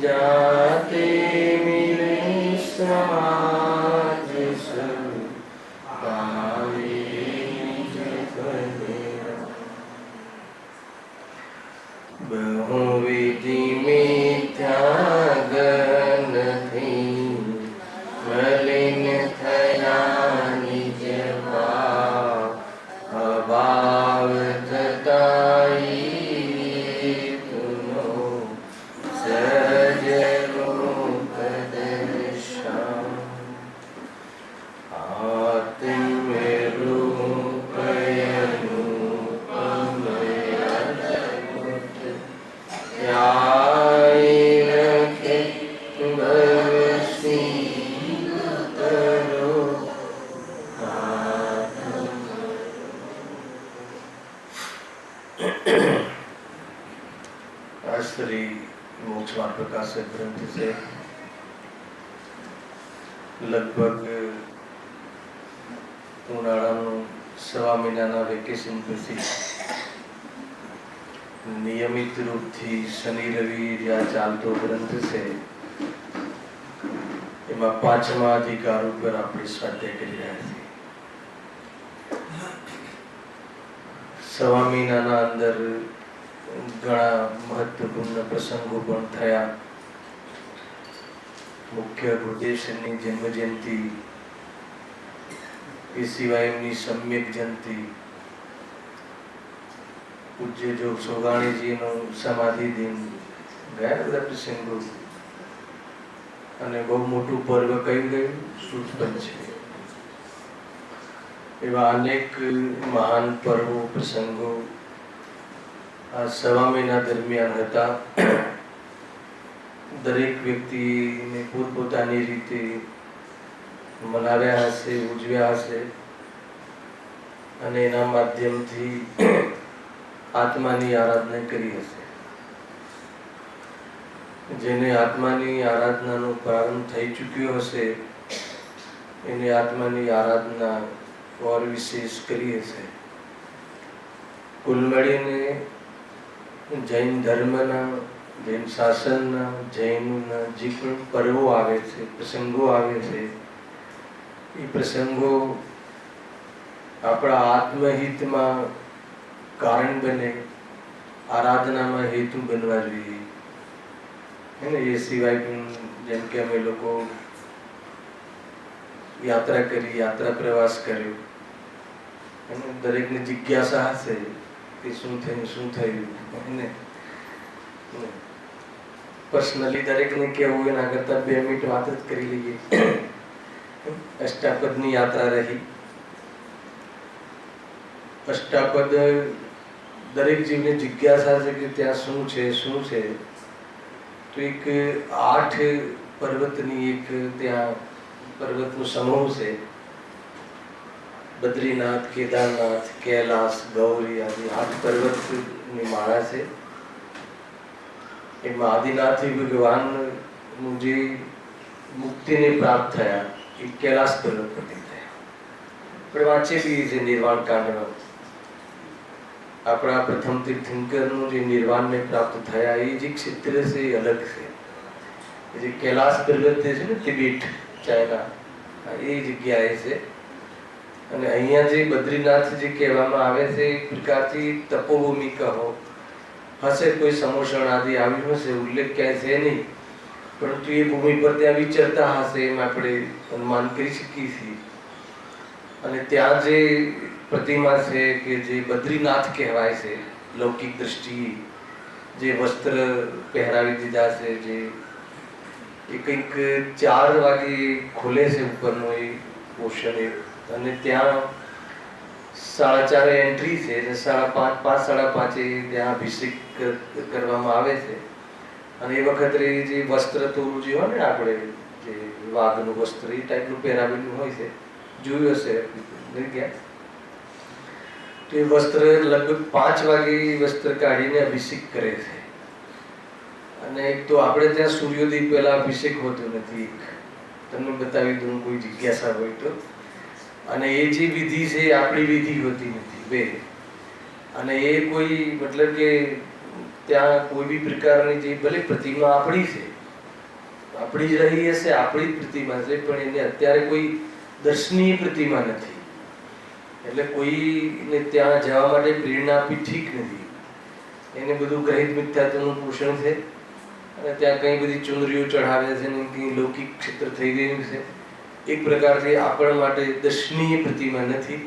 जाते मिले समाज सब पावे निज फलेरा। बहुविधि मिथ्या गण थी मलिन थया निज भाव अभाव थताई तुनो सहज रूप दर्शन। आत्म रूप अनुपम अद्भुत ध्याय रखे भव सिंधु तरो। श्री मोक्ष मार्ग प्रकाशक ग्रंथ से लगभग ઉનાળાનું સવા મહિનાના વેકેશન પછી નિયમિત રૂપથી શનિ રવિ જ્યાં ચાલતો ગ્રંથ છે એમાં પાંચમા અધિકાર ઉપર આપણે સ્વાધ્યાય કરી રહ્યા છીએ. સવા મહિનાના અંદર ઘણા મહત્વપૂર્ણ પ્રસંગો પણ થયા. મુખ્ય ગુરુદેવની જન્મ જયંતિ, એ સિવાય એમની સમ્યક જયંતિ, પૂજ્ય જોગ સોગાણીજીનો સમાધિ દિન, ગયા બધા પ્રસંગો. અને બહુ મોટું પર્વ કયું ગયું? સુદ પંચમી. એવા અનેક મહાન પર્વો પ્રસંગો આ સવા મહિના દરમિયાન હતા. દરેક વ્યક્તિને પોતપોતાની રીતે મનાવ્યા હશે, ઉજવ્યા હશે અને એના માધ્યમથી આત્માની આરાધના કરી હશે. જેને આત્માની આરાધનાનો પ્રારંભ થઈ ચૂક્યો હશે એને આત્માની આરાધના ઓર વિશેષ કરી હશે. કુલ મળીને જૈન ધર્મના, જૈન શાસનના, જૈનના જે પણ પર્વો આવે છે, પ્રસંગો આવે છે, એ પ્રસંગો આપણા આત્મહિતમાં કારણ બને, આરાધનામાં હેતુ બનવા જોઈએ. એને એ સિવાય પણ જેમ કે અમે લોકો યાત્રા કરી, યાત્રા પ્રવાસ કર્યો, અને દરેકની જિજ્ઞાસા હશે કે શું થયું, શું થયું. એને પર્સનલી દરેકને કહેવું એના કરતાં 2 મિનિટ વાત જ કરી લઈએ. અષ્ટાપદની યાત્રા રહી. અષ્ટાપદ દરેક જીવને જિજ્ઞાસા છે કે ત્યાં શું છે, શું છે. તો એક 8 પર્વતની એક ત્યાં પર્વતનો સમૂહ છે. બદ્રીનાથ, કેદારનાથ, કૈલાસ, ગૌરી આદિ 8 પર્વતની માળા છે. એમાં આદિનાથી ભગવાનનું જે મુક્તિને પ્રાપ્ત થયા એ કૈલાસ પર્વત પરથી થયા. આપણે વાંચીએ બી છે નિર્વાણ કાંડમાં. આપણા પ્રથમ તીર્થંકરનું જે નિર્વાણને પ્રાપ્ત થયા એ જે ક્ષેત્ર છે એ અલગ છે. એ જે કૈલાસ પર્વત છે ને, તિબેટ, ચાઇના, એ જગ્યાએ છે. અને અહીંયા જે બદ્રીનાથ જે કહેવામાં આવે છે એક પ્રકારથી તપોભૂમિ કહો, હશે કોઈ સમોષણ આદિ આવ્યું હશે, ઉલ્લેખ ક્યાંય છે નહીં, પરંતુ એ ભૂમિ પર ત્યાં વિચરતા હશે એમ આપણે અનુમાન કરી શકીએ છીએ. અને ત્યાં જે પ્રતિમા છે કે જે બદ્રીનાથ કહેવાય છે, લૌકિક દ્રષ્ટિએ જે વસ્ત્ર પહેરાવી દીધા છે, જે એ કંઈક 4 વાગે ખુલે છે ઉપરનો એ પોર્શન, અને ત્યાં 4:30 એન્ટ્રી છે, અને 5:30 5:30 ત્યાં અભિષેક કરવામાં આવે છે. અને એ વખતે જે વસ્ત્ર તોરું જે હોય ને, આપણે જે વાઘનું વસ્ત્ર એ ટાઈપનું પહેરાવેલું હોય છે, જોયું હશે ગયા. તો એ વસ્ત્ર લગભગ 5 વાગે વસ્ત્ર કાઢીને અભિષેક કરે છે. અને એક તો આપણે ત્યાં સૂર્યોદય પહેલા અભિષેક હોતો નથી, તમને બતાવી દઉં કોઈ જિજ્ઞાસા હોય તો. અને એ જે વિધિ છે એ આપણી વિધિ હોતી નથી બે. અને એ કોઈ મતલબ કે ત્યાં કોઈ બી પ્રકારની જે ભલે પ્રતિમા આપણી છે આપણી જ રહી હશે, આપણી જ પ્રતિમા છે, પણ એને અત્યારે કોઈ દર્શનીય પ્રતિમા નથી. એટલે કોઈને ત્યાં જવા માટે પ્રેરણા આપવી ઠીક નથી. એને બધું ગ્રહિત મિથ્યાત્વનું પોષણ છે અને ત્યાં કઈ બધી ચુંદરીઓ ચઢાવે છે ને કઈ લૌકિક ક્ષેત્ર થઈ ગયું છે. એક પ્રકારથી આપણા માટે દર્શનીય પ્રતિમા નથી.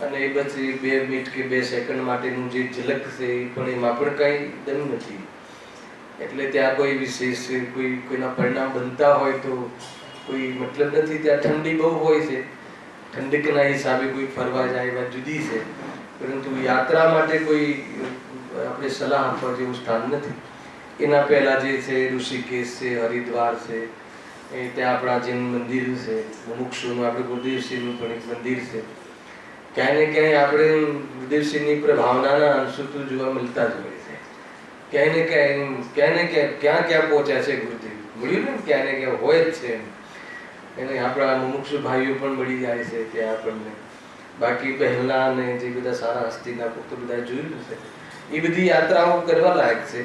અને એ પછી 2 મિનિટ કે 2 સેકન્ડ માટેનું જે ઝલક છે એ પણ એમાં પણ કાંઈ દમ નથી. એટલે ત્યાં કોઈ વિશેષ કોઈના પરિણામ બનતા હોય તો કોઈ મતલબ નથી. ત્યાં ઠંડી બહુ હોય છે, ઠંડકના હિસાબે કોઈ ફરવા જાય વાત જુદી છે, પરંતુ યાત્રા માટે કોઈ આપણે સલાહ આપવા જેવું સ્થાન નથી. એના પહેલા જે છે ઋષિકેશ છે, હરિદ્વાર છે, ત્યાં આપણા જૈન મંદિર છે, મુમુક્ષુનું આપણે ગુરુદેવસિંહનું પણ એક મંદિર છે. ક્યાંય ને ક્યાંય આપણે ગુરુદેવસિંહની પ્રભાવનાના અંશો તો જોવા મળતા જ હોય છે. ક્યાંય ને ક્યાં પહોંચ્યા છે ગુરુદેવ, મળ્યું ને ક્યાં ને ક્યાં હોય જ છે. એને આપણા મુમુક્ષુ ભાઈઓ પણ મળી જાય છે ત્યાં આપણને. બાકી પહેલા ને જે બધા સારા હસ્તિનાપુર તો બધા જોયું છે. એ બધી યાત્રાઓ કરવા લાયક છે,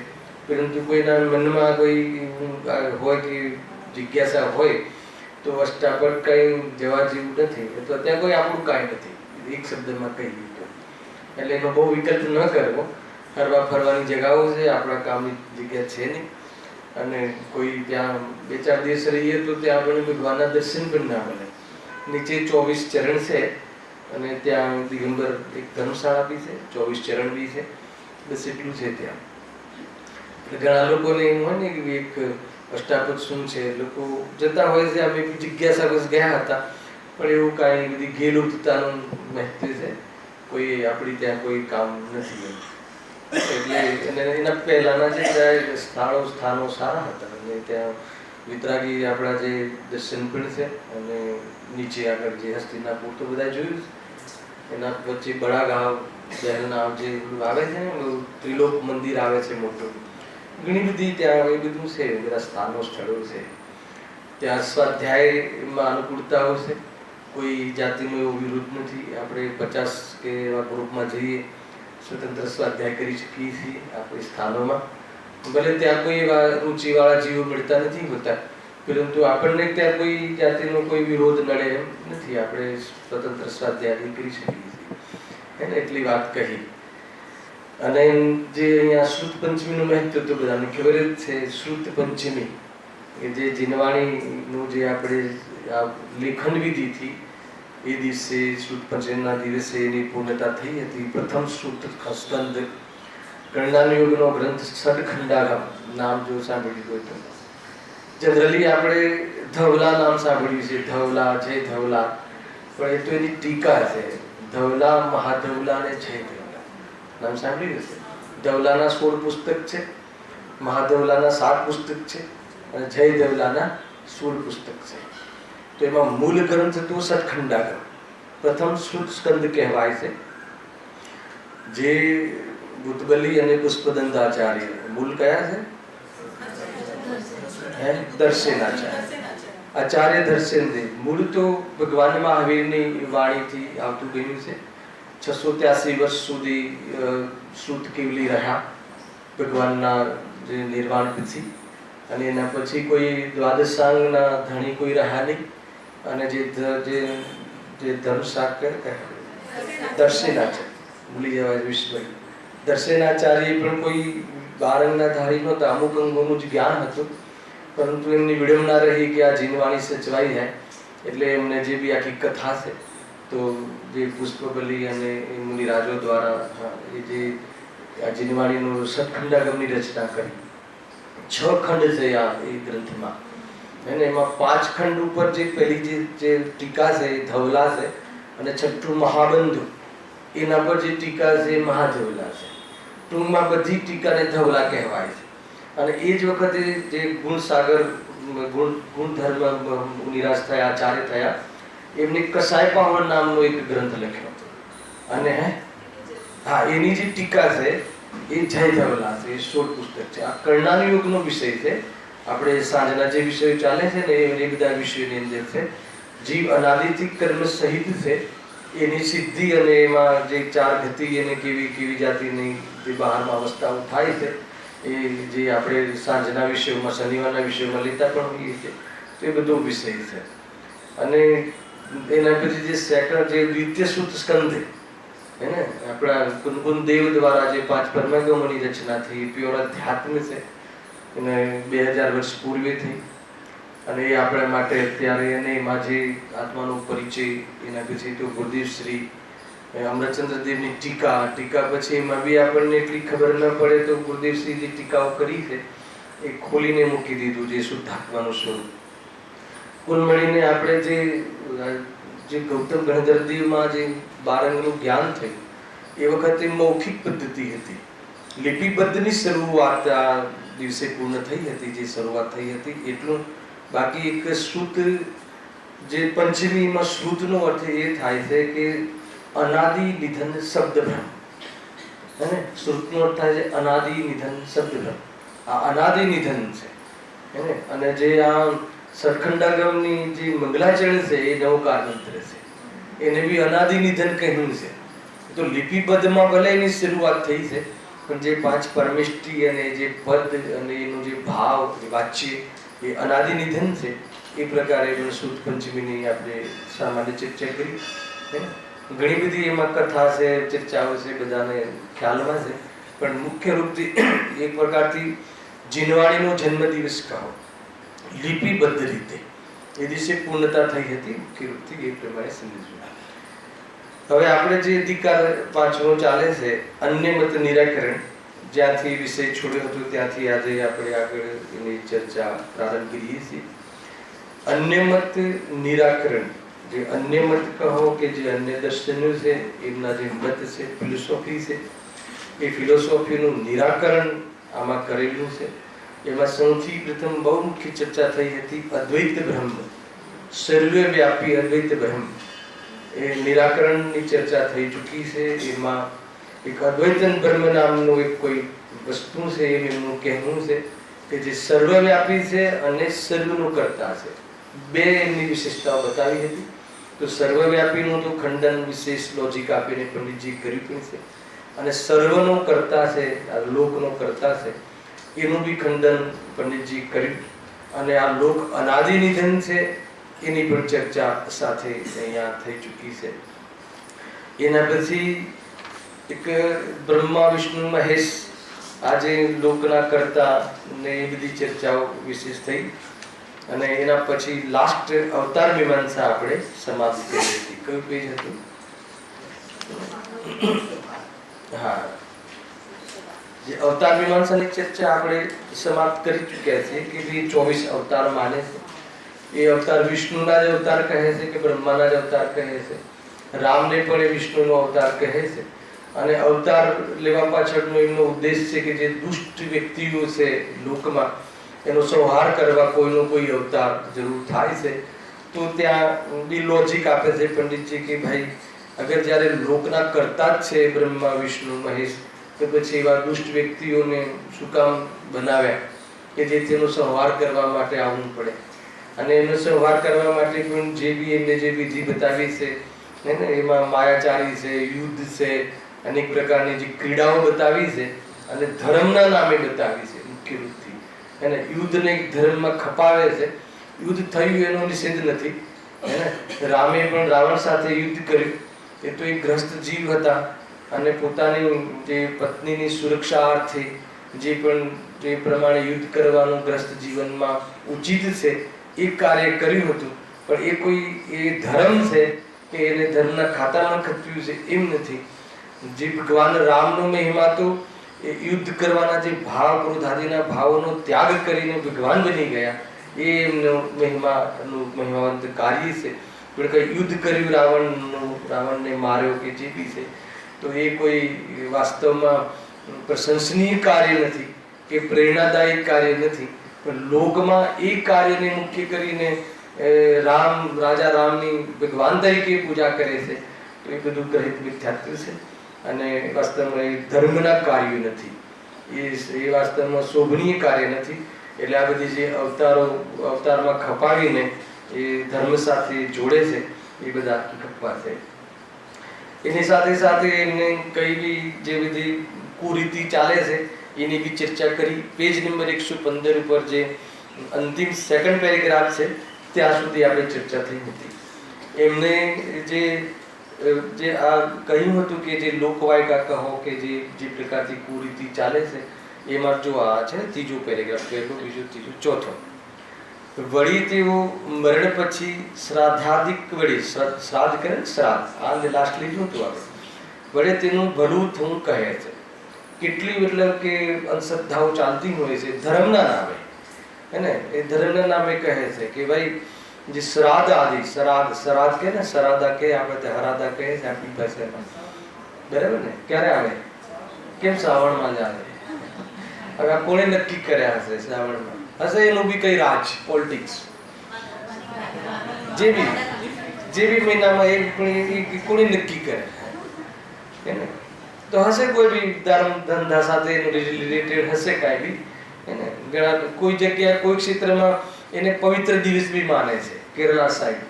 પરંતુ કોઈના મનમાં કોઈ હોય કે જિજ્ઞાસા હોય તો અષ્ટાપર કંઈ જવા જેવું નથી. અથવા ત્યાં કોઈ આપણું કાંઈ નથી, એક શબ્દમાં કહીએ તો. એટલે એનો બહુ વિકલ્પ ન કરવો. ફરવા ફરવાની જગાઓ છે, આપણા કામની જગ્યા છે નહીં. અને કોઈ ત્યાં 2-4 દિવસ રહીએ તો ત્યાં આપણને ભગવાનના દર્શન પણ ના મળે. નીચે 24 ચરણ છે અને ત્યાં દિગંબર એક ધર્મશાળા બી છે, 24 ચરણ બી છે, બસ એટલું છે ત્યાં. ઘણા લોકોને એમ હોય ને કે એક અષ્ટાપદ શું છે, લોકો જતા હોય છે. અમે જિજ્ઞાસા બસ ગયા હતા, પણ એવું કાંઈ બધી ગેલુતતાનું મહત્વ છે, કોઈ આપણી ત્યાં કોઈ કામ નથી. એટલે એના પહેલાના જે સ્થાનો સારા હતા અને ત્યાં વિતરાગી આપણા જે દર્શન પણ છે. અને નીચે આગળ જે હસ્તિનાપુર તો બધા જોયું છે. એના વચ્ચે બડાગાંવ દહેલનાવ જે આવે છે ને, ત્રિલોક મંદિર આવે છે મોટું. ઘણી બધી ત્યાં એ બધું છે, બધા સ્થાનો સ્થળો છે. ત્યાં સ્વાધ્યાયમાં અનુકૂળતાઓ છે, કોઈ જાતિનો એવો વિરોધ નથી. આપણે 50 કે એવા ગ્રુપમાં જઈએ, સ્વતંત્ર સ્વાધ્યાય કરી શકીએ છીએ આપણી સ્થાનોમાં. ભલે ત્યાં કોઈ એવા રુચિવાળા જીવો મળતા નથી હોતા, પરંતુ આપણને ત્યાં કોઈ જાતિનો કોઈ વિરોધ નડે એમ નથી. આપણે સ્વતંત્ર સ્વાધ્યાય કરી શકીએ છીએ. એને એટલી વાત કહી. અને જે અહીંયા શ્રુત પંચમીનું મહત્વ તો બધાને ખબર જ છે. શ્રુત પંચમી કે જે જીનવાણીનું જે આપણે લેખન વિધિથી એ દિવસે શ્રુત પંચમીના દિવસે એની પૂર્ણતા થઈ હતી. પ્રથમ શ્રુત સ્કંદ ગણનાયુગનો ગ્રંથ સદખંડાગમ નામ જો સાંભળ્યું હોય તો. જનરલી આપણે ધવલા નામ સાંભળ્યું છે, ધવલા, જય ધવલા, પણ એ તો એની ટીકા છે. ધવલા, મહાધવલા અને જય ધવલા નામ સાંભળ્યું હશે. ધવલાના 16 પુસ્તક છે, મહાધવલાના 7 પુસ્તક છે અને જય ધવલાના 16 પુસ્તક છે. તો એમાં મૂળ ગ્રંથ તો સદખંડાગમ પ્રથમ શ્રુત સ્કંદ કહેવાય છે, જે બુદ્ધબલી અને પુષ્પદંતાચાર્ય મૂળ કયા છે? દર્શનાચાર્ય, આચાર્ય દર્શનદેવ. મૂળ તો ભગવાન મહાવીરની વાણીથી આવતું ગયું છે. 683 વર્ષ સુધી શ્રુત કેવલી રહ્યા ભગવાનના જે નિર્વાણ પછી. અને એના પછી કોઈ દ્વાદશાંગના ધણી કોઈ રહ્યા નહીં. અને જે ધર્મશાસ્ત્ર દર્શનાચાર્ય, ભૂલી જવાય વિશ્વભાઈ, દર્શનાચાર્ય પણ કોઈ 12 અંગના ધારી નહોતા. અમુક અંગોનું જ જ્ઞાન હતું, પરંતુ એમની વિડંબના રહી કે આ જીનવાણી સચવાઈ જાય. એટલે એમને જે બી આખી કથા છે, તો જે પુષ્પબલી અને મુનિરાજો દ્વારા એ જે આ જીનવાણીનું સદખંડાગમની રચના કરી. 6 ખંડ છે આ એ ગ્રંથમાં. અને એમાં 5 ખંડ ઉપર જે પહેલી જે ટીકા છે એ ધવલા છે, અને 6ઠું મહાબંધુ એના પર જે ટીકા છે એ મહાધવલા છે. ટૂંકમાં બધી ટીકાને ધવલા કહેવાય છે. અને એ જ વખતે જે ગુણસાગર ગુણધર્મ મુનિરાજ થયા, આચાર્ય થયા, એમને કસાય પાવન નામનો એક ગ્રંથ લખ્યો. અને એની જે ટીકા છે એ જય ધવલા છે. એ 16 પુસ્તક છે. આ કર્ણાનુયોગનો વિષય છે. આપણે સાંજના જે વિષયો ચાલે છે ને એ બધા વિષયોની અંદર છે. જીવ અનાદિથી કર્મ સહિત છે, એની સિદ્ધિ અને એમાં જે 4 ગતિ અને કેવી જાતિની જે બહારમાં અવસ્થાઓ થાય છે એ જે આપણે સાંજના વિષયોમાં શનિવારના વિષયોમાં લેતા પણ હોઈએ છીએ તો એ બધો વિષય છે. અને એના પછી જે સેકન્ડ જે દ્વિતીય સુત સ્કંદ હે ને આપણા કુનકુન દેવ દ્વારા જે 5 પરમાગમોની રચના થઈ પ્યોર અધ્યાત્મ છે એને 2000 વર્ષ પૂર્વે થઈ અને એ આપણા માટે અત્યારે એને એમાં જે આત્માનો પરિચય એના પછી તો ગુરુદેવ શ્રી અમૃતચંદ્ર દેવની ટીકા પછી એમાં બી આપણને એટલી ખબર ન પડે તો ગુરુદેવ શ્રી જે ટીકાઓ કરી છે એ ખોલીને મૂકી દીધું જે શુદ્ધાત્માનું સ્વરૂપ. કુલ મળીને આપણે જે ગૌતમ ગણધરદેવમાં જે 12 અંગનું જ્ઞાન થયું એ વખતે મૌખિક પદ્ધતિ હતી, લિપિબદ્ધની શરૂઆત આ દિવસે પૂર્ણ થઈ હતી, જે શરૂઆત થઈ હતી એટલું. બાકી એક શ્રુત જે પંચમીમાં શ્રુતનો અર્થ એ થાય છે કે અનાદિ નિધન શબ્દભ્રમ, હે શ્રુતનો અર્થ થાય છે અનાદિ નિધન શબ્દભ્રમ. આ અનાદિ નિધન છે હે અને જે આ સરખંડાગમની જે મંગલાચરણ છે એ નવકાર મંત્ર છે, એને બી અનાદિ નિધન કહ્યું છે. તો લિપિબદ્ધમાં ભલે એની શરૂઆત થઈ છે પણ જે 5 પરમેષ્ટિ અને જે પદ અને એનો જે ભાવ વાચ્ય એ અનાદિ નિધન છે. એ પ્રકારે શુદ્ધ પંચમીની આપણે સામાન્ય ચર્ચા કરી. ઘણી બધી એમાં કથા છે, ચર્ચાઓ છે, બધાને ખ્યાલમાં છે. પણ મુખ્ય રૂપથી એક પ્રકારથી જીનવાણીનો જન્મદિવસ કહો લિપિબદ્ધ રીતે એ દિવસે પૂર્ણતા થઈ હતી. મુખ્ય રૂપથી એ પ્રમાણે સમજવું. હવે આપણે જે અધિકાર 5મો ચાલે છે અન્ય મત નિરાકરણ, જ્યાંથી વિષય છોડ્યો હતો ત્યાંથી આજે આપણે આગળ એની ચર્ચા પ્રારંભ કરીએ છીએ. અન્ય મત નિરાકરણ, જે અન્ય મત કહો કે જે અન્ય દર્શનો છે એમના જે મત છે, ફિલોસોફી છે, એ ફિલોસોફીનું નિરાકરણ આમાં કરેલું છે. એમાં સૌથી પ્રથમ બહુ મુખ્ય ચર્ચા થઈ હતી અદ્વૈત બ્રહ્મ, સર્વવ્યાપી અદ્વૈત બ્રહ્મ. એ નિરાકરણની ચર્ચા થઈ ચૂકી છે. એમાં એક અદ્વૈતન બ્રહ્મ નામનું એક કોઈ વસ્તુ છે એમનું કહેવું છે કે જે સર્વવ્યાપી છે અને સર્વનું કરતા છે. બે એમની વિશેષતાઓ બતાવી હતી. તો સર્વવ્યાપીનું તો ખંડન વિશેષ લોજિક આપીને પંડિતજી કર્યું પણ છે અને સર્વનો કરતા છે, આ લોકનો કરતા છે એનું બી ખંડન પંડિતજી કર્યું. અને આ લોક અનાદિ નિધન છે એની પણ ચર્ચા સાથે અહીંયા થઈ ચૂકી છે. એના પછી એક બ્રહ્મા વિષ્ણુ મહેશ આજે લોકના કરતા ને એ બધી ચર્ચાઓ વિશેષ થઈ. અને એના પછી લાસ્ટ અવતાર મીમાંસા આપણે સમાપ્ત કરી હતી. કયું પેજ હતું? હા, જે અવતાર મીમાંસાની ચર્ચા આપણે સમાપ્ત કરી ચૂક્યા છીએ કે જે 24 અવતાર માને છે. એ અવતાર વિષ્ણુના જ અવતાર કહે છે કે બ્રહ્માના જ અવતાર કહે છે. રામને પણ એ વિષ્ણુનો અવતાર કહે છે. અને અવતાર લેવા પાછળનો એમનો ઉદ્દેશ છે કે જે દુષ્ટ વ્યક્તિઓ છે લોકમાં એનો સંહાર કરવા કોઈનો કોઈ અવતાર જરૂર થાય છે. તો ત્યાં બી લોજિક આપે છે પંડિતજી કે ભાઈ અગર જ્યારે લોકના કરતા જ છે બ્રહ્મા વિષ્ણુ મહેશ, તો પછી એવા દુષ્ટ વ્યક્તિઓને શું કામ બનાવ્યા કે જેથી એનો સંહાર કરવા માટે આવવું પડે. અને એનો સંહાર કરવા માટે પણ જે બી એમને જે વિધિ બતાવી છે એમાં માયાચારી છે, યુદ્ધ છે, અનેક પ્રકારની જે ક્રીડાઓ બતાવી છે અને ધર્મના નામે બતાવી છે. મુખ્ય રૂપથી એને યુદ્ધને ધર્મમાં ખપાવે છે. યુદ્ધ થયું એનો નિષેધ નથી. રામે પણ રાવણ સાથે યુદ્ધ કર્યું. એ તો એક ગ્રસ્ત જીવ હતા અને પોતાની જે પત્નીની સુરક્ષા અર્થે જે પણ જે પ્રમાણે યુદ્ધ કરવાનું ગ્રસ્ત જીવનમાં ઉચિત છે એ કાર્ય કર્યું હતું. પણ એ કોઈ એ ધર્મ છે કે એને ધર્મના ખાતામાં ખપ્યું છે એમ નથી. જે ભગવાન રામનો મહિમા તો એ યુદ્ધ કરવાના જે ભાવ ક્રોધાદિના ભાવોનો ત્યાગ કરીને ભગવાન બની ગયા એ એમનો મહિમાવંત કાર્ય છે. પણ કઈ યુદ્ધ કર્યું રાવણને માર્યો કે જે બી છે તો એ કોઈ વાસ્તવમાં પ્રશંસનીય કાર્ય નથી કે પ્રેરણાદાયક કાર્ય નથી. પણ લોકમાં એ કાર્યને મુખ્ય કરીને રાજા રામની ભગવાન તરીકે પૂજા કરે છે. તો એ બધું ગ્રહિત મિથ્યાત્વ છે અને વાસ્તવમાં એ ધર્મના કાર્યો નથી. એ વાસ્તવમાં શોભનીય કાર્ય નથી. એટલે આ બધી જે અવતારમાં ખપાવીને એ ધર્મ સાથે જોડે છે એ બધા ખપ્પા છે. એની સાથે સાથે એમને કઈ બી જે બધી કુરીતિ ચાલે છે એની બી ચર્ચા કરી. પેજ નંબર 115 ઉપર જે અંતિમ સેકન્ડ પેરેગ્રાફ છે ત્યાં સુધી આપણે ચર્ચા થઈ હતી. એમને જે આ કહ્યું હતું કે જે લોકવાયકા કહો કે જે પ્રકારથી કુરીતિ ચાલે છે એમાં જો આ છે ને ત્રીજો પેરેગ્રાફ, પહેલો, બીજો, ત્રીજો, ચોથો. વળી તેઓ મરણ પછી શ્રાદ્ધાદિક વળી શ્રાદ્ધ કરે ને, શ્રાદ્ધ આ લાસ્ટ લીધું હતું આપણે. વળે તેનું ભલું થવું કહે છે. કેટલી મતલબ કે અંધશ્રદ્ધાઓ ચાલતી હોય છે ધર્મના નામે, હે ને, એ ધર્મના નામે કહે છે કે ભાઈ જે શ્રાદ્ધ આદિ, શ્રાદ્ધ કે ને, શ્રાદ્ધા કે આપણે હરાદા કહે છે આપણી ભાષામાં, બરાબર ને? ક્યારે આવે? કેમ શ્રાવણમાં જ આવે? હવે આ કોણે નક્કી કર્યા હશે શ્રાવણમાં? હશે એનું બી કઈ રાજ, પોલિટિક્સ, જે બી મહિનામાં એ કોણે નક્કી કરે, હે ને? તો હશે કોઈ બી ધર્મ ધંધા સાથે રિલેટેડ હશે કાંઈ બી, હે ને? ઘણા કોઈ જગ્યાએ કોઈ ક્ષેત્રમાં એને પવિત્ર દિવસ બી માને છે કેરલા સાઈડ,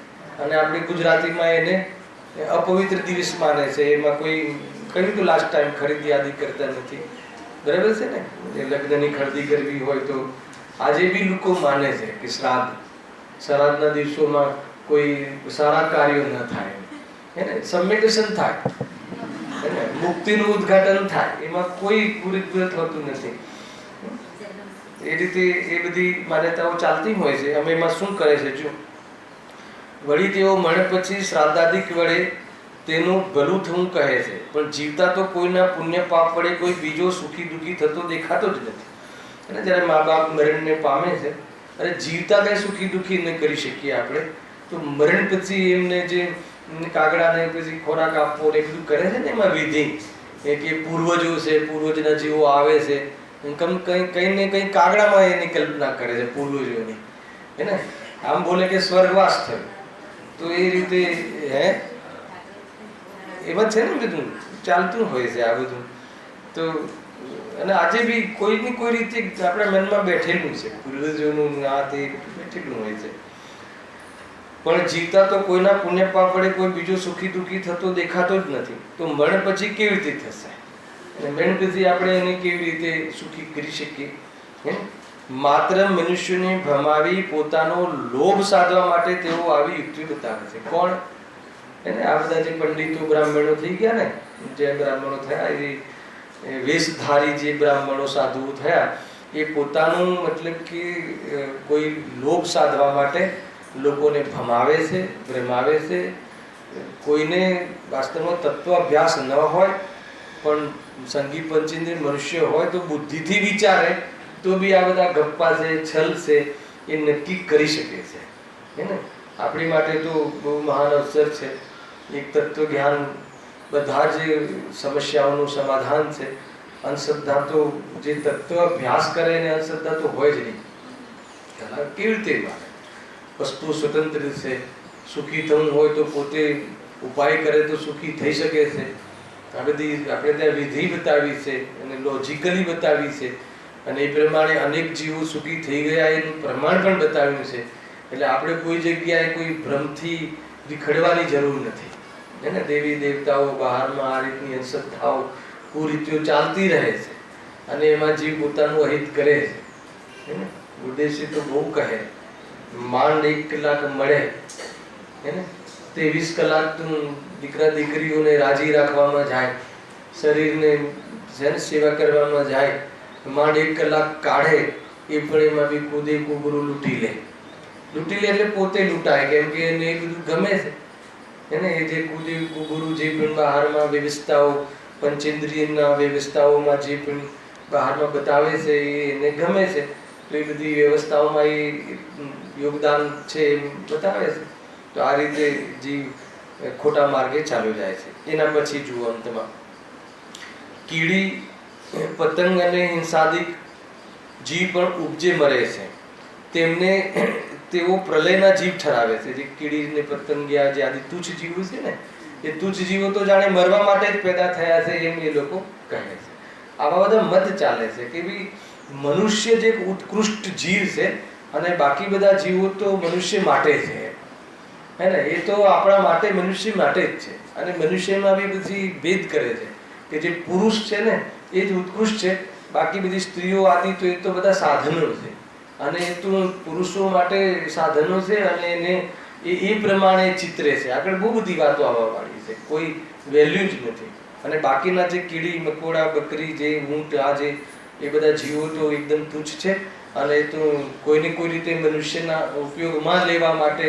અને આપણે ગુજરાતીમાં એને અપવિત્ર દિવસ માને છે. એમાં કોઈ કહ્યું તો લાસ્ટ ટાઈમ ખરીદી આદિ કરતા નથી, બરાબર છે ને? લગ્નની ખરીદી કરવી હોય તો આજે બી લોકો માને છે કે શ્રાદ્ધના દિવસોમાં કોઈ સારા કાર્યો ન થાય, હે ને? સમેટેશન થાય, હે ને? મુક્તિનું ઉદ્ઘાટન થાય, એમાં કોઈ કુરીત હોતું નથી. એ રીતે એ બધી માન્યતાઓ ચાલતી હોય છે. અમે એમાં શું કરે છે જો, વળી તેઓ મરણ પછી શ્રાદ્ધાદિક વડે તેનું ભલું થવું કહે છે, પણ જીવતા તો કોઈના પુણ્ય પાપ વડે કોઈ બીજો સુખી દુઃખી થતો દેખાતો જ નથી. અને જ્યારે મા બાપ મરણને પામે છે, અને જીવતા કંઈ સુખી દુઃખી ન કરી શકીએ આપણે, તો મરણ પછી એમને જે કાગડાને પછી ખોરાક આપવો ને બધું કરે છે ને, એમાં વિધિ કે પૂર્વજો છે, પૂર્વજના જેવો આવે છે, કંઈ ને કંઈ કાગડામાં એની કલ્પના કરે છે પૂર્વજોની, હે ને? આમ બોલે કે સ્વર્ગવાસ થયો, તો એ રીતે હે એમાં છે ને બધું ચાલતું હોય છે આ બધું. તો અને આજે બી કોઈની કોઈ રીતે આપણા મનમાં બેઠેલું છે, પૂર્વજોનું આ તે બેઠેલું હોય છે. પણ જીવતા તો કોઈના પુણ્ય પાપ વડે કોઈ બીજો સુખી દુઃખી થતો દેખાતો જ નથી, તો મરણ પછી કેવી રીતે થશે? અને મરણ પછી આપણે એને કેવી રીતે સુખી કરી શકીએ? માત્ર મનુષ્યને ભમાવી પોતાનો લોભ સાધવા માટે તેઓ આવી યુક્તિ બતાવે છે. કોણ? એને આ બધા જે પંડિતો બ્રાહ્મણો થઈ ગયા ને, જે બ્રાહ્મણો થયા, એ વેશધારી જે બ્રાહ્મણો સાધુઓ થયા, એ પોતાનું મતલબ કે કોઈ લોભ સાધવા માટે લોકોને ભમાવે છે, ભ્રમાવે છે. કોઈને વાસ્તવમાં તત્વ અભ્યાસ ન હોય પણ સંગી પંચેન્દ્રિય મનુષ્ય હોય તો બુદ્ધિથી વિચારે તો બી આ બધા ગપ્પા છે, છલ છે, એ નક્કી કરી શકે છે, હે ને? આપણી માટે તો બહુ મહાન અવસર છે. એક તત્વ જ્ઞાન બધા જ સમસ્યાઓનું સમાધાન છે. અંધશ્રદ્ધા તો જે તત્વ અભ્યાસ કરે એને અંધશ્રદ્ધા તો હોય જ નહીં. કેવી રીતે વસ્તુ સ્વતંત્ર છે, સુખી થવું હોય તો પોતે ઉપાય કરે તો સુખી થઈ શકે છે. આ બધી આપણે ત્યાં વિધિ બતાવી છે અને લોજિકલી બતાવી છે, અને એ પ્રમાણે અનેક જીવો સુખી થઈ ગયા એનું પ્રમાણ પણ બતાવ્યું છે. એટલે આપણે કોઈ જગ્યાએ કોઈ ભ્રમથી વિખડવાની જરૂર નથી, હે ને? દેવી દેવતાઓ બહારમાં આ રીતની અંધશ્રદ્ધાઓ કુરીતિઓ ચાલતી રહે છે, અને એમાં જીવ પોતાનું અહિત કરે છે, હે ને? ઉદ્દેશ્ય તો બહુ કહે, માંડ 1 કલાક મળે, હે ને? 23 કલાક તું દીકરા દીકરીઓને રાજી રાખવામાં જાય, શરીરને સેવા કરવામાં જાય, માંડ 1 કલાક કાઢે, એ પણ એમાં બી કૂદે કુબરું લૂંટી લે એટલે પોતે લૂંટાય, કેમ કે એને એ બધું ગમે છે, હે ને? એ જે કૂદે કુબરું જે પણ બહારમાં વ્યવસ્થાઓ, પંચેન્દ્રિયના વ્યવસ્થાઓમાં જે પણ બહારમાં બતાવે છે એ એને ગમે છે, તો એ બધી વ્યવસ્થાઓમાં એ યોગદાન છે એમ બતાવે છે. તો આ રીતે જીવ ખોટા માર્ગે ચાલ્યો જાય છે. એના પછી જુઓ અંતમાં કીડી, પતંગ અને હિંસાદિક જીવ પણ ઉપજે મરે છે, તેમને તેઓ પ્રલયના જીવ ઠરાવે છે. જે કીડી ને પતંગિયા જે આદિ તુચ્છ જીવો છે ને, એ તુચ્છ જીવો તો જાણે મરવા માટે જ પેદા થયા છે એમ એ લોકો કહે છે. આવા બધા મત ચાલે છે કે ભાઈ મનુષ્ય જે ઉત્કૃષ્ટ જીવ છે અને બાકી બધા જીવો તો મનુષ્ય માટે છે, હે ને? એ તો આપણા માટે, મનુષ્ય માટે જ છે. અને મનુષ્યમાં બી બધી ભેદ કરે છે કે જે પુરુષ છે ને એ જ ઉત્કૃષ્ટ છે, બાકી બધી સ્ત્રીઓ આદિ તો એ તો બધા સાધનો છે, અને એ તો પુરુષો માટે સાધનો છે, અને એને એ પ્રમાણે ચિત્રે છે. આગળ બહુ બધી વાતો આવવા વાળી છે, કોઈ વેલ્યુ જ નથી. અને બાકીના જે કીડી મકોડા બકરી જે ઊંટ આ જે એ બધા જીવો તો એકદમ તુચ્છ છે, અને એ તો કોઈને કોઈ રીતે મનુષ્યના ઉપયોગમાં લેવા માટે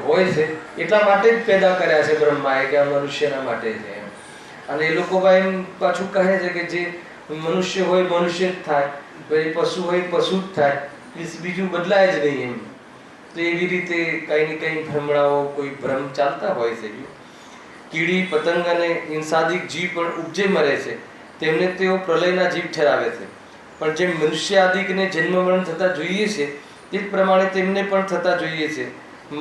હોય છે. એટલા માટે જ પેદા કર્યા છે બ્રહ્માએ કે આ મનુષ્યના માટે છે એમ. અને એ લોકો એમ પાછું કહે છે કે જે મનુષ્ય હોય મનુષ્ય જ થાય, ભાઈ પશુ હોય પશુ જ થાય, બીજું બદલાય જ નહીં એમ. તો એવી રીતે કઈ ને કઈ ભ્રમણાઓ કોઈ ભ્રમ ચાલતા હોય છે. કીડી પતંગ અને હિંસાદિક જીવ પણ ઉપજે મરે છે, તેમને તેઓ પ્રલયના જીવ ઠરાવે છે. પણ જેમ મનુષ્ય આદિકને જન્મ મરણ થતા જોઈએ છે, તે જ પ્રમાણે તેમને પણ થતા જોઈએ છે.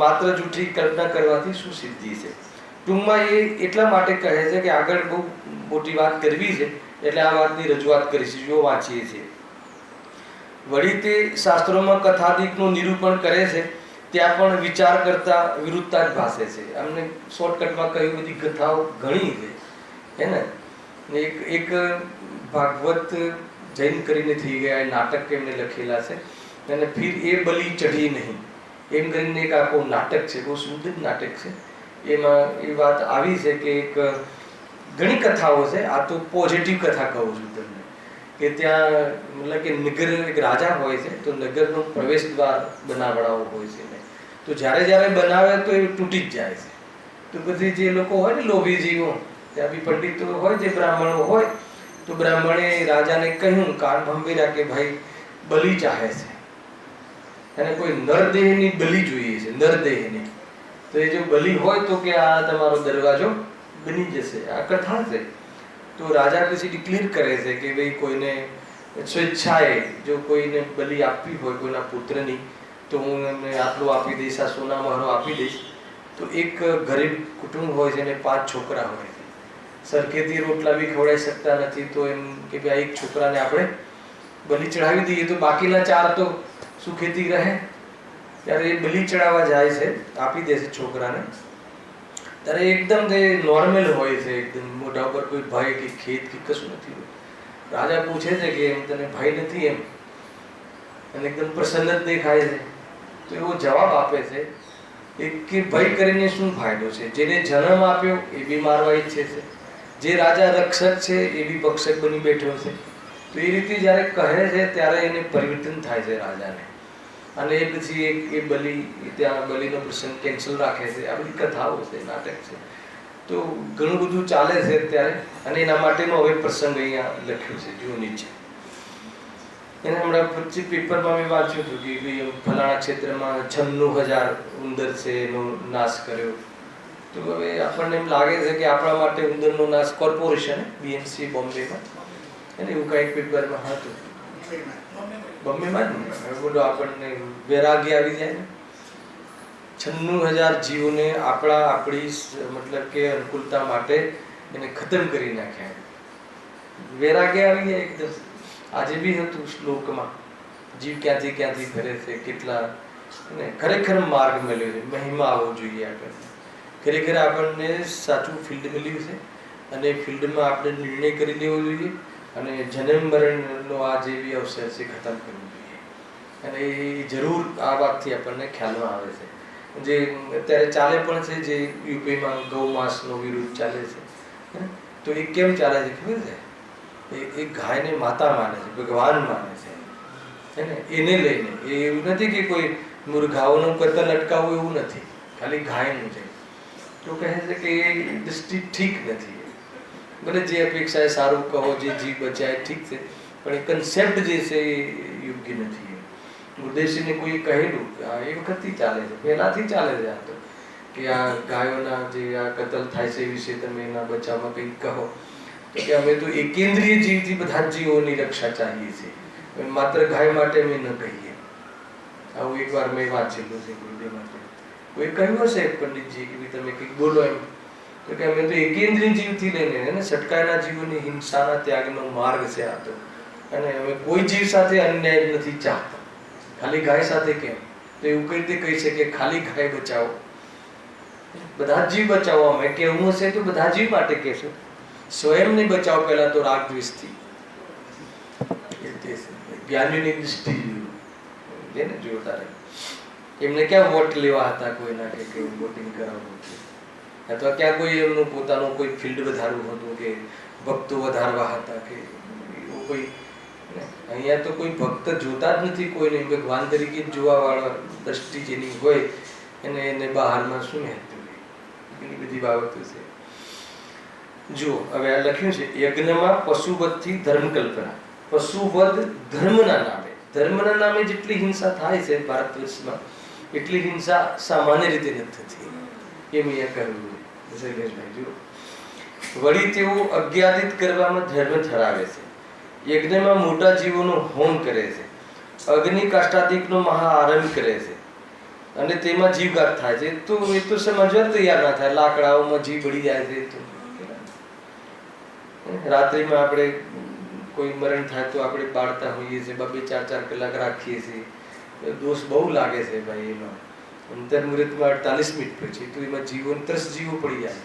માત્ર જૂઠી કલ્પના કરવાથી શું સિદ્ધિ છે? ટૂંકમાં એ એટલા માટે કહે છે કે આગળ બહુ મોટી વાત કરવી છે, એટલે આ વાતની રજૂઆત કરીશું જો વાંચીએ છીએ. વળી તે શાસ્ત્રોમાં કથાદિકનું નિરૂપણ કરે છે, ત્યાં પણ વિચાર કરતા વિરુદ્ધતા જ ભાષે છે. અમને શોર્ટકટમાં કહ્યું બધી કથાઓ ઘણી છે, હે ને. એક ભાગવત જૈન કરીને થઈ ગયા, એ નાટક એમને લખેલા છે, અને ફિર એ બલી ચઢી નહીં એમ કરીને એક આખું નાટક છે, બહુ સુંદર નાટક છે. એમાં એ વાત આવી છે કે એક ઘણી કથાઓ છે, આ તો પોઝિટિવ કથા કહું છું તમને, કે ત્યાં મતલબ કે નગર એક રાજા હોય છે, તો નગરનો પ્રવેશ દ્વાર બનાવડાવો હોય છે ને, તો જ્યારે જ્યારે બનાવે તો એ તૂટી જ જાય છે. તો બધી જે લોકો હોય ને લોભી જીવો, ત્યાં બી પંડિતો હોય, જે બ્રાહ્મણો હોય, તો બ્રાહ્મણે રાજાને કહ્યું કાન ભંભીરા કે ભાઈ બલિ ચાહે છે, અને કોઈ નરદેહની બલિ જોઈએ છે, નરદેહની. તો એ જો બલિ હોય તો કે આ તમારો દરવાજો બની જશે. આ કથા છે. તો રાજા પછી ડિક્લેર કરે છે કે ભાઈ કોઈને સ્વેચ્છાએ જો કોઈને બલિ આપવી હોય કોઈના પુત્રની, તો હું એમને આટલું આપી દઈશ, આ સોના મહોરો આપી દઈશ. તો એક ગરીબ કુટુંબ હોય છે, અને 5 છોકરા હોય છે, સરખેથી રોટલા બી ખવડાવી શકતા નથી, તો એમ કે ભાઈ એક છોકરાને આપણે બલિ ચડાવી દઈએ તો બાકીના 4 તો સુખેથી રહે. ત્યારે એ બલિ ચડાવવા જાય છે, આપી દે છે છોકરાને. ત્યારે એકદમ તે નોર્મલ હોય છે, એકદમ મોઢા ઉપર કોઈ ભય કે ખેદ કે કશું નથી. રાજા પૂછે છે કે એમ તને ભય નથી એમ, અને એકદમ પ્રસન્ન જ દેખાય છે. તો એવો જવાબ આપે છે કે ભય કરીને શું ફાયદો છે? જેને જન્મ આપ્યો એ બી મારવા ઈચ્છે છે, જે રાજા રક્ષક છે એ બી ભક્ષક બની બેઠો છે. તો એ રીતે જ્યારે કહે છે ત્યારે એને પરિવર્તન થાય છે રાજાને, અને એ પછી એ બલિ ત્યાં બલિનો પ્રસંગ કેન્સલ રાખે છે. આ બધી કથાઓ છે, નાટક છે. તો ઘણું બધું ચાલે છે અત્યારે, અને એના માટેનો હવે પ્રસંગ અહીંયા લખ્યો છે, જુઓ નીચે. એને હમણાં પછી પેપરમાં મેં વાંચ્યું હતું કે ભાઈ ફલાણા ક્ષેત્રમાં 96,000 ઉંદર છે એનો નાશ કર્યો. તો હવે આપણને એમ લાગે છે કે આપણા માટે ઉંદરનો નાશ કોર્પોરેશન BMC બોમ્બેમાં, એને એવું કંઈક પેપરમાં હતું, બોમ્બેમાં જ ને. બોલો આપણને વૈરાગ્ય આવી જાય ને. 96,000 જીવોને આપણી મતલબ કે અનુકૂળતા માટે એને ખતમ કરી નાખ્યા. વૈરાગ્ય આવી જાય એકદમ. આજે બી હતું શ્લોકમાં, જીવ ક્યાંથી ક્યાંથી ફરે છે, કેટલા ને ખરેખર માર્ગ મળ્યો છે, મહિમા આવવો જોઈએ આગળ. ખરેખર આપણને સાચું ફિલ્ડ મળ્યું છે, અને ફિલ્ડમાં આપણે નિર્ણય કરી લેવો જોઈએ, અને જન્મ મરણનો આ જે બી અવસર છે ખતમ કરવો જોઈએ. અને એ જરૂર આ વાતથી આપણને ખ્યાલમાં આવે છે. જે અત્યારે ચાલે પણ છે, જે યુપીમાં ગૌમાંસનો વિરોધ ચાલે છે, તો એ કેમ ચાલે છે ખબર છે? એ ગાયને માતા માને છે, ભગવાન માને છે, હે ને. એને લઈને એવું નથી કે કોઈ મુર્ગાઓનું કતલ અટકાવવું, એવું નથી, ખાલી ગાયનું છે. તો કહે છે કે એ દૃષ્ટિ ઠીક નથી. ભલે જે અપેક્ષાએ સારું કહો, જે જીવ બચાય ઠીક છે, પણ એ કન્સેપ્ટ જે છે એ યોગ્ય નથી. ઉદ્દેશીને કોઈ કહેલું એ વખતથી ચાલે છે, પહેલાથી ચાલે છે આ તો, કે આ ગાયોના જે આ કતલ થાય છે એ વિશે તમે એના બચાવમાં કંઈક કહો. તો કે અમે તો એકેન્દ્રીય જીવથી બધા જીવોની રક્ષા ચાહીએ છીએ, માત્ર ગાય માટે અમે ન કહીએ. આવું એકવાર મેં વાંચેલું છે કોઈ માટે. કોઈ કહ્યું હશે પંડિતજી કે તમે કંઈક બોલો એમ, તો કે અમે તો એકેન્દ્રીય જીવથી લઈને ને સટકાયેલા જીવોની હિંસાના ત્યાગનો માર્ગ છે આ તો, અને અમે કોઈ જીવ સાથે અન્યાય નથી ચાહતા. ખાલી ગાય સાથે કેમ? તો એવું કઈ રીતે કહી શકે ખાલી ગાય બચાવો? બધા જીવ બચાવો. અમે કેવું હશે તો બધા જીવ માટે કહેશું, સ્વયંને બચાવો પહેલા તો રાગ દ્વેષથી. જ્ઞાનીની દૃષ્ટિ જેને જોતા રહે. એમને ક્યાં વોટ લેવા હતા કોઈના કે વોટિંગ કરાવવું હતું, અથવા ક્યાં કોઈ એમનું પોતાનું કોઈ ફિલ્ડ વધારવું હતું કે ભક્તો વધારવા હતા કે એવું કોઈ. અહીંયા તો કોઈ ભક્ત જોતા જ નથી કોઈને, ભગવાન તરીકે જોવા વાળા દ્રષ્ટિ જેની હોય એને બહારમાં શું મહત્વ, એની બધી બાબતો છે. જો હવે આ લખ્યું છે, યજ્ઞમાં પશુવધથી ધર્મ કલ્પના. પશુવધ ધર્મના નામે, ધર્મના નામે જેટલી હિંસા થાય છે ભારત વર્ષમાં એટલી હિંસા સામાન્ય રીતે નથી થતી, એમ અહીંયા કહ્યું શૈલેષભાઈ. જો વળી તેઓ અજ્ઞાદિત કરવામાં ધર્મ ધરાવે છે, યજ્ઞમાં મોટા જીવોનો હોમ કરે છે, અગ્નિ કાષ્ટાદિકનો મહાઆરંભ કરે છે અને તેમાં જીવઘાત થાય છે. તો એ તો સમજવા તૈયાર ના થાય, લાકડાઓમાં જીવ બળી જાય છે. તો રાત્રિમાં આપણે કોઈ મરણ થાય તો આપણે બાળતા હોઈએ છીએ, 2-4 કલાક રાખીએ છીએ. દોષ બહુ લાગે છે ભાઈ એમાં. અંતર મુહૂર્તમાં 48 મિનિટ પછી તો એમાં જીવો 30 જીવો પડી જાય.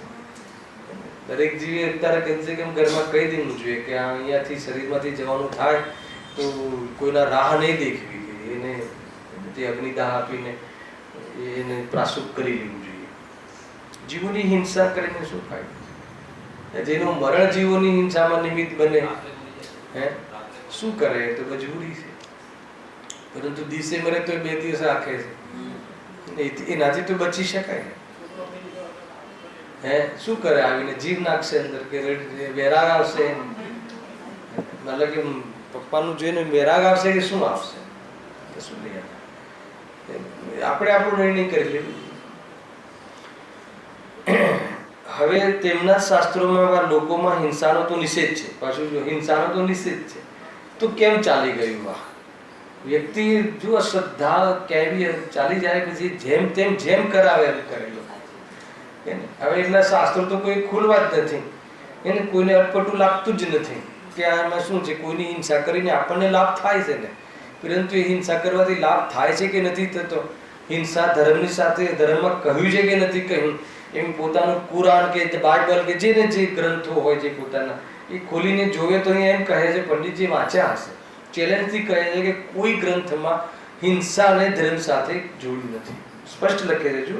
દરેક જીવે અત્યારે કમસે કમ ઘરમાં કહી દેવું જોઈએ કે અહીંયાથી શરીરમાંથી જવાનું થાય તો કોઈના રાહ નહીં દેખવી, એને તે અગ્નિદાહ આપીને એને પ્રાશુપ કરી લેવું જોઈએ. જીવોની હિંસા કરીને શું ફાયદો? જેનું મરણ જીવોની હિંસામાં નિમિત્ત બને, શું કરે? તો મજબૂરી છે. પરંતુ દિવસે મરે તો 2 દિવસ રાખે છે, એનાથી તો બચી શકાય. શું કરે? આવીને જીવ નાખશે અંદર કે વેરાગ આવશે, મતલબ કે પપ્પાનું જોઈને વેરાગ આવશે કે શું આવશે? શું નહીં આવે. આપણે આપણો નિર્ણય કરી લેવું. હવે તેમના શાસ્ત્રોમાં લોકોમાં હિંસાનો તો નિષેધ છે. પાછું જો હિંસાનો તો નિષેધ છે તો કેમ ચાલી ગયું? વાહ, વ્યક્તિ જો શ્રદ્ધા કેવી ચાલી જાય પછી જેમ તેમ જેમ કરાવે એમ કરેલો. હવે એટલા શાસ્ત્રો તો કોઈ ખોલવા જ નથી, એને કોઈને અટપટું લાગતું જ નથી કે આમાં શું છે. કોઈની હિંસા કરીને આપણને લાભ થાય છે ને, પરંતુ એ હિંસા કરવાથી લાભ થાય છે કે નથી થતો? હિંસા ધર્મની સાથે ધર્મમાં કહ્યું છે કે નથી કહ્યું? એમ પોતાનું કુરાન કે બાઇબલ કે જે ગ્રંથો હોય છે પોતાના, એ ખોલીને જોવે તો અહીંયા એમ કહે છે, પંડિતજી વાંચ્યા હશે, ચેલેન્જથી કહે છે કે કોઈ ગ્રંથમાં હિંસાને ધર્મ સાથે જોડ્યું નથી. સ્પષ્ટ લખે છે. જો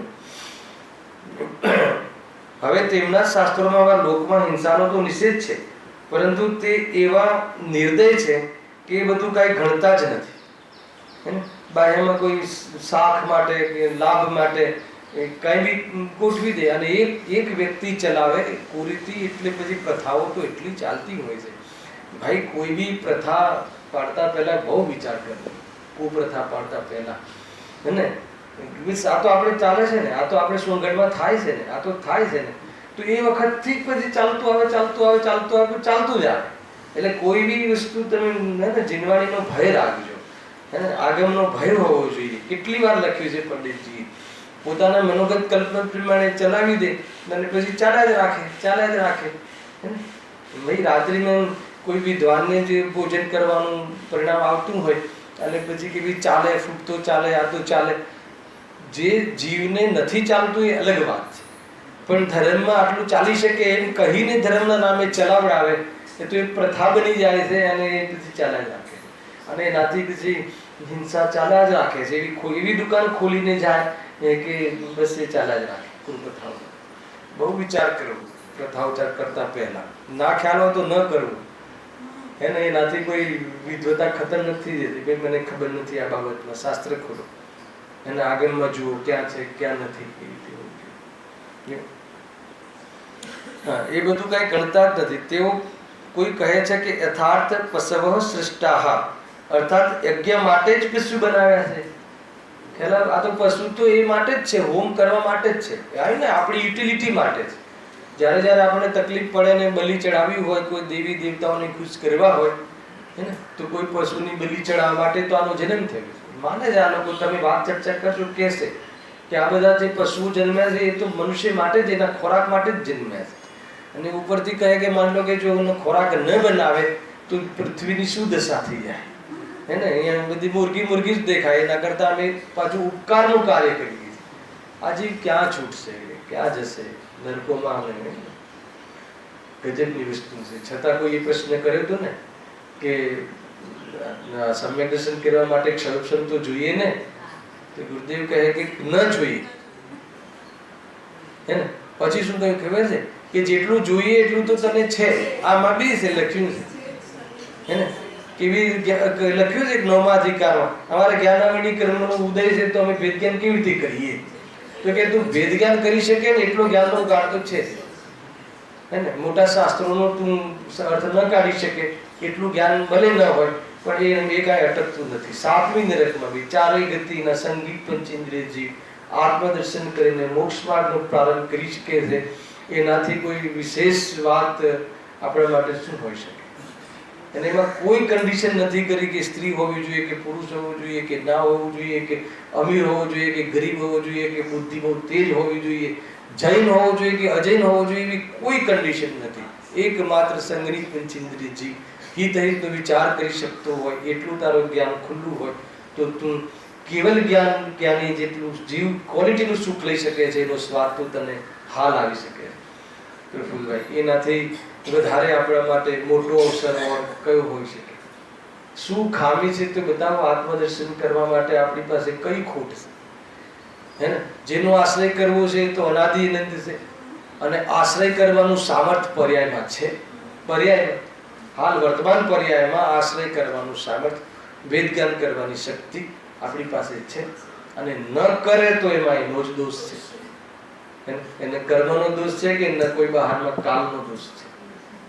હવે તેમના શાસ્ત્રોમાં લોકમાં હિંસાનો તો નિષેધ છે, પરંતુ તે એવા નિર્દય છે કે એ બધું કાંઈ ગણતા જ નથી. બાહ્યમાં કોઈ શાખ માટે કે લાભ માટે કઈ બી ગોઠવી દે અને એક વ્યક્તિ ચલાવે કુરીતિ. એટલે પછી પ્રથાઓ તો એટલી ચાલતી હોય છે ભાઈ. કોઈ બી પ્રથા પાડતા પહેલા બહુ વિચાર કરવો, કુપ્રથા પાડતા પહેલા. હે, આ તો આપણે ચાલે છે ને, આ તો આપણે સોનગઢમાં થાય છે ને, આ તો થાય છે ને, તો એ વખતથી પછી ચાલતું આવે ચાલતું જ આવે. એટલે કોઈ બી વસ્તુ તમે જીનવાણીનો ભય રાખજો, આગમનો ભય હોવો જોઈએ. કેટલી વાર લખ્યું છે પંડિતજી, પોતાના મનોગત કલ્પના પ્રમાણે ચલાવી દે અને પછી ચાલ્યા જ રાખે. ભાઈ રાત્રિમાં કોઈ વિદ્વાનને જે ભોજન કરવાનું પરિણામ આવતું હોય અને પછી કે ભાઈ ચાલે, ફૂટતો ચાલે, આ તો ચાલે. જે જીવને નથી ચાલતું એ અલગ વાત છે, પણ ધર્મમાં આટલું ચાલી શકે એમ કહીને ધર્મના નામે ચલાવડાવે એ તો એક પ્રથા બની જાય છે અને એ પછી ચાલ્યા જ રાખે. અને એનાથી પછી હિંસા ચાલ્યા જ રાખે છે. એવી દુકાન ખોલીને જાય કે બસ એ ચાલ્યા જ રાખે. કુપ્રથાઓ બહુ વિચાર કરવો પ્રથાઓ કરતા પહેલા. ના ખ્યાલ હોય તો ન કરવું. એને એનાથી કોઈ વિદ્વતા ખતમ નથી જતી. ભાઈ મને ખબર નથી આ બાબતમાં, શાસ્ત્ર ખોલો, એના આગળમાં જુઓ ક્યાં છે ક્યાં નથી. એ બધું કઈ ગણતા જ નથી. તેઓ કોઈ કહે છે કે યથાર્થ પશવ સૃષ્ટાહ, અર્થાત યજ્ઞ માટે જ પશુ બનાવ્યા છે. ખ્યાલ? આ તો પશુ તો એ માટે જ છે, હોમ કરવા માટે જ છે, ને આપણી યુટિલિટી માટે છે. જ્યારે આપણને તકલીફ પડે ને બલિ ચડાવવી હોય, કોઈ દેવી દેવતાઓને ખુશ કરવા હોય હે ને, તો કોઈ પશુની બલિ ચડાવવા માટે તો આનો જન્મ થયો છે. માને છે આ લોકો. તમે વાત ચર્ચા કરશો કહેશે કે આ બધા જે પશુઓ જન્મ્યા છે એ તો મનુષ્ય માટે જ, એના ખોરાક માટે જ જન્મ્યા છે. અને ઉપરથી કહે કે માની લો કે જો એનો ખોરાક ન બનાવે તો પૃથ્વીની શું દશા થઈ જાય. હે ને, અહીંયા બધી મુરગી જ દેખાય. એના કરતાં અમે પાછું ઉપકારનું કાર્ય કરીએ. આજે ક્યાં છૂટશે, ક્યાં જશે? નરકોમાં આવે. ગજબની વસ્તુ છે. છતાં કોઈ એ પ્રશ્ન કર્યો હતો ને કે સમ્યક દર્શન કરવા માટે ક્ષરક્ષમ તો જોઈએ ને, તો ગુરુદેવ કહે કે ન જોઈએ, હે ને. પછી શું કહ્યું ખબર છે કે જેટલું જોઈએ એટલું તો તને છે, આમાં બી છે લખ્યું છે, હે ને. કેવી લખ્યું છે 9મા અધિકારમાં, અમારે જ્ઞાનાવળી કર્મનો ઉદય છે તો અમે ભેદ જ્ઞાન કેવી રીતે કરીએ? તો કે તું ભેદ જ્ઞાન કરી શકે ને એટલો જ્ઞાનનો ગાળ તો છે, હે ને. મોટા શાસ્ત્રોનો તું અર્થ ન કાઢી શકે એટલું જ્ઞાન ભલે ન હોય, પણ એ કાંઈ અટકતું નથી. 7મી નરકમાં બી ચારેય ગતિના સંગીત પંચેન્દ્રિય જીવ આત્મદર્શન કરીને મોક્ષ માર્ગનો પ્રારંભ કરી શકે છે. એનાથી કોઈ વિશેષ વાત આપણા માટે શું હોઈ શકે? અને એમાં કોઈ કન્ડિશન નથી કરી કે સ્ત્રી હોવી જોઈએ કે પુરુષ હોવું જોઈએ કે ના હોવું જોઈએ કે અમીર હોવો જોઈએ કે ગરીબ હોવો જોઈએ કે બુદ્ધિ બહુ તેજ હોવી જોઈએ, જૈન હોવો જોઈએ કે અજૈન હોવો જોઈએ, એવી કોઈ કન્ડિશન નથી. એકમાત્ર સંગની પંચેન્દ્રિય જીવ હિત હિતનો વિચાર કરી શકતો હોય, એટલું તારું જ્ઞાન ખુલ્લું હોય તો તું કેવલ જ્ઞાની જેટલું જીવ ક્વોલિટીનું સુખ લઈ શકે છે, એનો સ્વાદ તો તને હાલ આવી શકે. પ્રફુલભાઈ, એનાથી વધારે આપણા માટે મોટો અવસર કયો હોઈ શકે? શું ખામી છે તો બતાવો. આત્મદર્શન કરવા માટે આપણી પાસે કઈ ખોટ છે, હે ને. જેનો આશ્રય કરવો છે તો અનાદિ અનંત છે, અને આશ્રય કરવાનું સામર્થ્ય પર્યાયમાં છે. પર્યાયમાં હાલ વર્તમાન પર્યાયમાં આશ્રય કરવાનું સામર્થ્ય, વેદ જ્ઞાન કરવાની શક્તિ આપણી પાસે છે, અને ન કરે તો એમાં એનો જ દોષ છે. એને કર્મનો દોષ છે કે ન કોઈ બહારમાં કાલનો દોષ છે?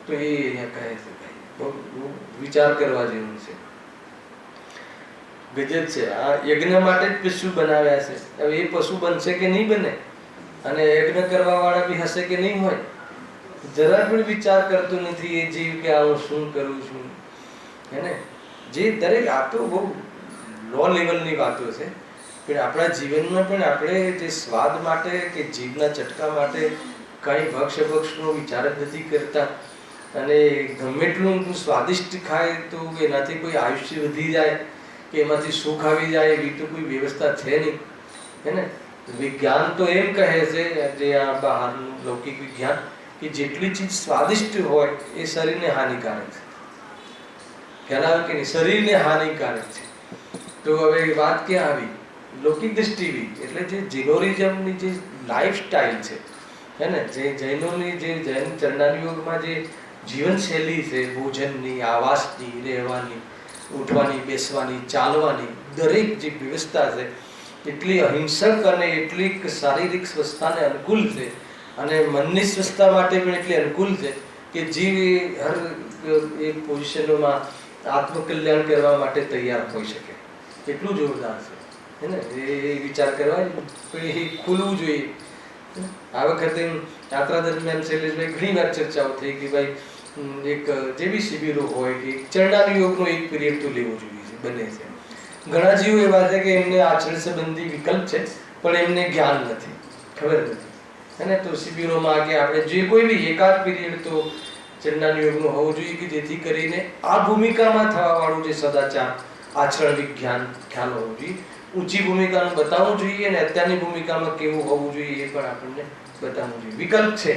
તો એ અહીંયા કહે છે ભાઈ, બહુ વિચાર કરવા જેવું છે. ગજબ છે. આ યજ્ઞ માટે જ પશુ બનાવ્યા છે. હવે એ પશુ બનશે કે નહીં બને, અને યજ્ઞ કરવા વાળા બી હશે કે નહીં હોય, જરા પણ વિચાર કરતું નથી એ જીવ કે આ હું શું કરું છું, હે ને. જે દરેક આ તો બહુ લો લેવલની વાતો છે, પણ આપણા જીવનમાં પણ આપણે જે સ્વાદ માટે કે જીભના ચટકા માટે કંઈ ભક્ષ વિચાર જ નથી કરતા. અને ગમે એટલું સ્વાદિષ્ટ ખાય તો એનાથી કોઈ આયુષ્ય વધી જાય કે એમાંથી સુખ આવી જાય એવી તો કોઈ વ્યવસ્થા છે નહીં, હે ને. વિજ્ઞાન તો એમ કહે છે, જે આ બહારનું લૌકિક વિજ્ઞાન, કે જેટલી ચીજ સ્વાદિષ્ટ હોય એ શરીરને હાનિકારક છે. ખ્યાલ આવે કે નહીં? શરીરને હાનિકારક છે. તો હવે વાત ક્યાં આવી? લૌકિક દૃષ્ટિ. એટલે જે જૈનોરિઝમની જે લાઈફ સ્ટાઈલ છે, હે ને, જે જૈનોની જે જૈન ચરણાની યોગમાં જે જીવનશૈલી છે, ભોજનની, આવાસની, રહેવાની, ઉઠવાની, બેસવાની, ચાલવાની દરેક જે વ્યવસ્થા છે, એટલી અહિંસક અને એટલી શારીરિક સ્વસ્થતાને અનુકૂળ છે, અને મનની સ્વસ્થતા માટે પણ એટલી અનુકૂળ છે કે જીવ હર એક પોઝિશનોમાં આત્મકલ્યાણ કરવા માટે તૈયાર હોઈ શકે. એટલું જોરદાર છે, હે ને. એ વિચાર કરવા એ ખુલવું જોઈએ. આ વખતે યાત્રા દરમિયાન શૈલેષભાઈ ઘણી વાર ચર્ચાઓ થઈ કે ભાઈ એક જે બી શિબિરો હોય કે ચરણાની યોગનો એક પીરિયડ તો લેવો જોઈએ છે, બને છે. ઘણા જીવો એવા છે કે એમને આચરણ સંબંધી વિકલ્પ છે, પણ એમને જ્ઞાન નથી, ખબર નથી, હે ને. તો શિબિરોમાં કે આપણે જે કોઈ બી એકાદ પીરિયડ તો ચરણાની યોગનો હોવો જોઈએ કે જેથી કરીને આ ભૂમિકામાં થવા વાળું જે સદાચાર, આચરણ વિજ્ઞાન ખ્યાલ હોવો જોઈએ. ઊંચી ભૂમિકાનું બતાવવું જોઈએ, અને અત્યારની ભૂમિકામાં કેવું હોવું જોઈએ એ પણ આપણને બતાવવું જોઈએ. વિકલ્પ છે,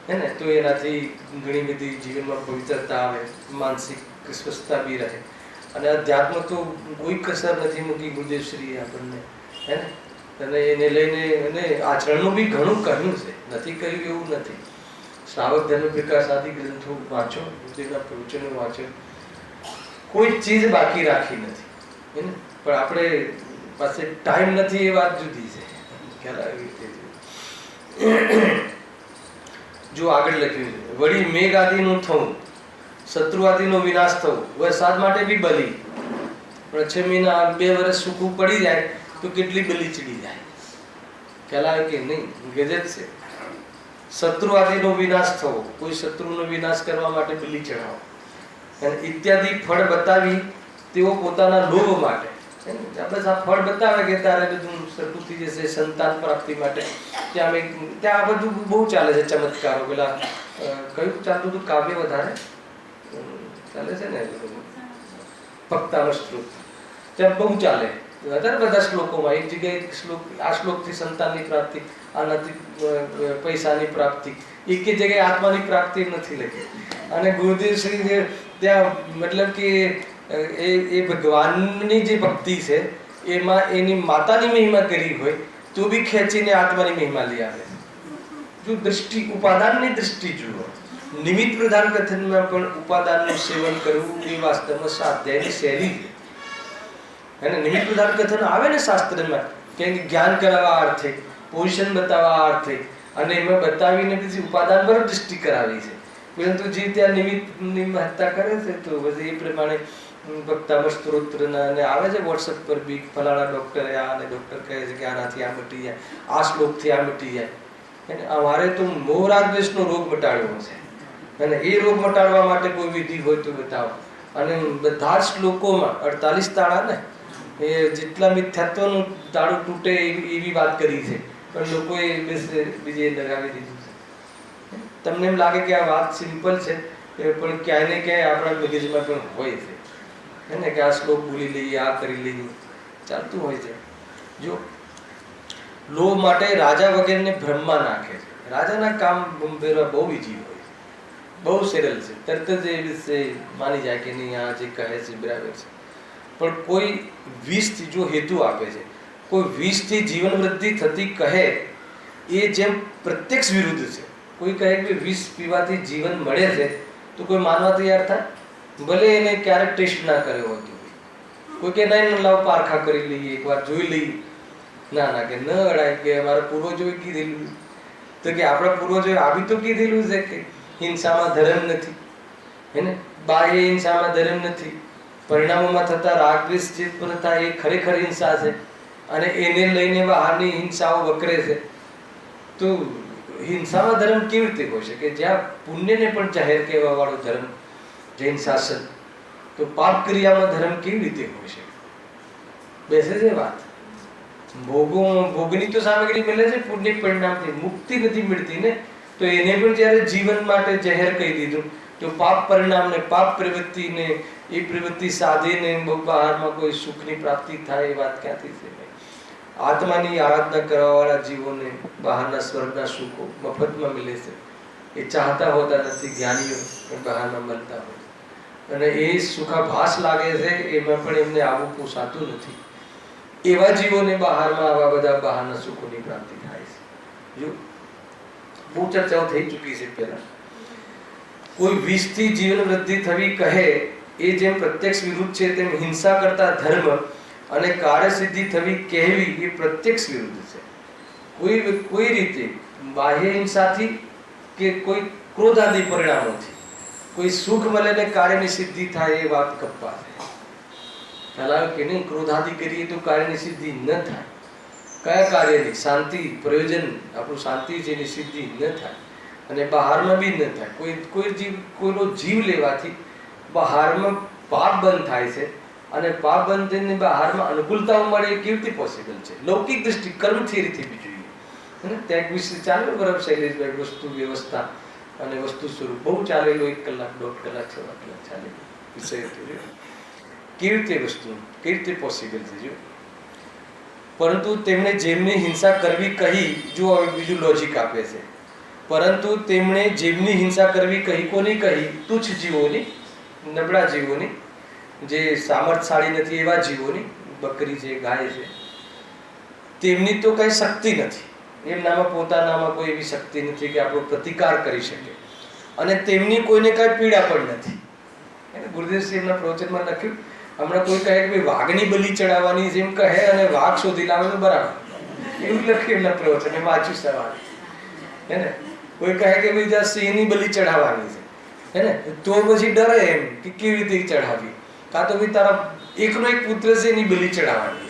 હે ને. તો એનાથી ઘણી બધી જીવનમાં પવિત્રતા આવે, માનસિક સ્વસ્થતા બી રહે, અને અધ્યાત્મ તો કોઈ કસર નથી મૂકી ગુરુદેવશ્રીએ આપણને, હે ને. અને એને લઈને અને આચરણનું બી ઘણું કહ્યું છે, નથી કહ્યું એવું નથી. શ્રાવક ધર્મ પ્રકાશ આદિ ગ્રંથો વાંચો, ગુરુદેવના પ્રવચનો વાંચો, કોઈ ચીજ બાકી રાખી નથી, હે ને. પણ આપણે પાસે ટાઈમ નથી એ વાત જુદી છે, ખ્યાલ આવી રીતે. જો આગળ લખ્યું છે, વળી મેઘ આદિનું થવું, શત્રુ આદિનો વિનાશ થવો, વરસાદ માટે બી બલી. પણ 6 મહિના 2 વર્ષ સૂકું પડી જાય તો કેટલી બલી ચડી જાય, ખ્યાલ આવે કે નહીં? ગજબ છે. શત્રુ આદિનો વિનાશ થવો, કોઈ શત્રુનો વિનાશ કરવા માટે બલી ચડાવો, અને ઇત્યાદિ ફળ બતાવી તેઓ પોતાના લોભ માટે, બસ આ ફળ બતાવે કે તારે બધું સરખું થઈ જશે સંતાન પ્રાપ્તિ માટે. ત્યાં આ બધું બહુ ચાલે છે ચમત્કારો. પેલા કયું ચાલતું હતું કાવ્ય વધારે ચાલે છે ને, ભક્તાનો શ્લોક, ત્યાં બહુ ચાલે વધારે બધા શ્લોકોમાં. એક જગ્યાએ શ્લોક, આ શ્લોકથી સંતાનની પ્રાપ્તિ, આનાથી પૈસાની પ્રાપ્તિ, એક જગ્યાએ આત્માની પ્રાપ્તિ નથી લખી. અને ગુરુદેવ શ્રી ત્યાં મતલબ કે એ ભગવાનની જે ભક્તિ છે એમાં એની માતાની મહિમા કરી હોય તો બી ખેંચીને આત્માની મહિમા લઈ આવે. જો દૃષ્ટિ ઉપાદાનની દૃષ્ટિ જુઓ, નિમિત્ત પ્રધાન કથનમાં પણ ઉપાદાનનું સેવન કરવું એ વાસ્તવમાં સ્વાધ્યાયની શૈલી છે. અને નિમિત્ત પ્રધાન કથન આવે ને શાસ્ત્રમાં કે જ્ઞાન કરાવવા અર્થે, પોઝિશન બતાવવા અર્થે, અને એમાં બતાવીને પછી ઉપાદાન પર દૃષ્ટિ કરાવી છે. પરંતુ જે ત્યાં નિમિત્તની મહત્તા કરે છે તો પછી એ પ્રમાણે ભક્તામર સ્ત્રોત્રના અને આવે છે વોટ્સઅપ પર બી ફલાણા ડૉક્ટરે આ અને ડૉક્ટર કહે છે કે આનાથી આ મટી જાય, આ શ્લોકથી આ મટી જાય. અને અમારે તો મોહરાગદ્વેષનો રોગ મટાડવો છે અને એ રોગ મટાડવા માટે કોઈ વિધિ હોય તો બતાવો. અને બધા જ શ્લોકોમાં 48 તાળા ને એ જેટલા મિથ્યાત્વનું તાળું તૂટે એવી વાત કરી છે, પણ લોકોએ બીજે લગાવી દીધું છે. તમને એમ લાગે કે આ વાત સિમ્પલ છે પણ ક્યાંય ને ક્યાંય આપણા મગજમાં પણ હોય છે ને કે આ શ્લોક બોલી લઈએ, આ કરી લઈએ, ચાલતું હોય છે. જો લોભ માટે રાજા વગેરેને ભ્રમમાં નાખે છે. રાજાના કામ બંભેરવા બહુ ઈજી હોય, બહુ સરળ છે, તરત જ એ વિશે માની જાય કે નહીં આ જે કહે છે બરાબર છે. પણ કોઈ 20 જો હેતુ આપે છે, કોઈ 20 જીવન વૃદ્ધિ થતી કહે એ જેમ પ્રત્યક્ષ વિરુદ્ધ છે. કોઈ કહે કે 20 પીવાથી જીવન મળે છે તો કોઈ માનવા તૈયાર થાય? ભલે એને ક્યારેક ટેસ્ટ ના કર્યો હોય તો. કોઈ કે નહીં લાવ પારખા કરી લઈએ, એકવાર જોઈ લઈએ. ના ના કે ન અડાય કે અમારા પૂર્વજોએ કીધેલું તો કે આપણા પૂર્વજોએ આવી તો કીધેલું છે કે હિંસામાં ધર્મ નથી, હે ને, બાહ્ય હિંસામાં ધર્મ નથી, પરિણામોમાં થતા રાગ દ્વેષ જે પણ થાય એ ખરેખર હિંસા છે અને એને લઈને બહારની હિંસાઓ વકરે છે. તો હિંસામાં ધર્મ કેવી રીતે હોય શકે? જ્યાં પુણ્યને પણ જાહેર કહેવા વાળો ધર્મ જૈન શાસન, તો પાપ ક્રિયામાં ધર્મ કેવી રીતે હોય શકે? બેસે છે વાત. ભોગની તો સામગ્રી મળે છે પુણ્ય પરિણામથી, મુક્તિ નથી મળતી ને. તો એને પણ જ્યારે જીવન માટે જાહેર કહી દીધું તો પાપ પરિણામને, પાપ પ્રવૃત્તિને, એ પ્રવૃત્તિ સાધીને બહારમાં કોઈ સુખની પ્રાપ્તિ થાય એ વાત ક્યાંથી છે? આત્માની આરાધના કરવા વાળા જીવોને બહારના સ્વર્ગના સુખો મફતમાં મળે છે. એ ચાહતા હોતા નથી જ્ઞાનીઓ, એ બહારના મળતા હોય અને એ સુખાભાસ લાગે છે, એમાં પણ એમને આવું પોસાતું નથી. એવા જીવોને બહારમાં આવા બધા બહારના સુખોની પ્રાપ્તિ થાય છે. જો બહુ ચર્ચાઓ થઈ ચૂકી છે પહેલા. કોઈ 20 જીવન વૃદ્ધિ થવી કહે એ જેમ પ્રત્યક્ષ વિરુદ્ધ છે, તેમ હિંસા કરતા ધર્મ અને કાર્ય સિદ્ધિ થવી કહેવી એ પ્રત્યક્ષ વિરુદ્ધ છે. કોઈ રીતે બાહ્ય હિંસાથી કે કોઈ ક્રોધ આદિ પરિણામોથી કોઈ સુખ મળે ને કાર્યની સિદ્ધિ થાય એ વાત કપ્પા છે. ખ્યાલ કે નહીં? ક્રોધાદિ કરીએ તો કાર્યની સિદ્ધિ ન થાય. કયા કાર્યની? શાંતિ, પ્રયોજન, આપણું શાંતિ છે એની સિદ્ધિ ન થાય અને બહારમાં બી ન થાય. કોઈનો જીવ લેવાથી બહારમાં પાપ બંધ થાય છે અને પાપ બંધ થઈને બહારમાં અનુકૂળતાઓ મળે એ કેવી રીતે પોસિબલ છે? લૌકિક દૃષ્ટિ, કર્મ થિયરીથી બી જોઈએ. ત્યાં વિશે ચાલે બરાબર શૈલેષભાઈ, વસ્તુ વ્યવસ્થા અને વસ્તુ સ્વરૂપ બહુ ચાલેલો, 1 કલાક 1.5 કલાક 1.5 કલાક ચાલે વિષય. કેવી રીતે વસ્તુ કેવી રીતે પોસિબલ છે? જો પરંતુ તેમણે જેમની હિંસા કરવી કહી, જો હવે બીજું લોજિક આપે છે, પરંતુ તેમણે જેમની હિંસા કરવી કહી, કોની કહી? તુચ્છ જીવોની, નબળા જીવોની, જે સામર્થશાળી નથી એવા જીવોની. બકરી છે, ગાય છે, તેમની તો કઈ શક્તિ નથી, એમનામાં પોતાનામાં કોઈ એવી શક્તિ નથી કે આપણો પ્રતિકાર કરી શકે અને તેમની કોઈને કઈ પીડા પણ નથી. ગુરુદેવસિંહ એમના પ્રવચનમાં લખ્યું, હમણાં કોઈ કહે કે વાઘની બલિ ચડાવવાની જેમ કહે અને વાઘ શોધી લાવે તો બરાબર, એવું લખ્યું એમના પ્રવચન. એ વાંચ્યું સવારે, હે ને. કોઈ કહે કે ભાઈ જ્યાં સિંહની બલિ ચડાવવાની છે, હે ને, તો પછી ડરે એમ કે કેવી રીતે ચડાવી. કાં તો ભાઈ તારા એકનો એક પુત્ર છે એની બલિ ચડાવવાની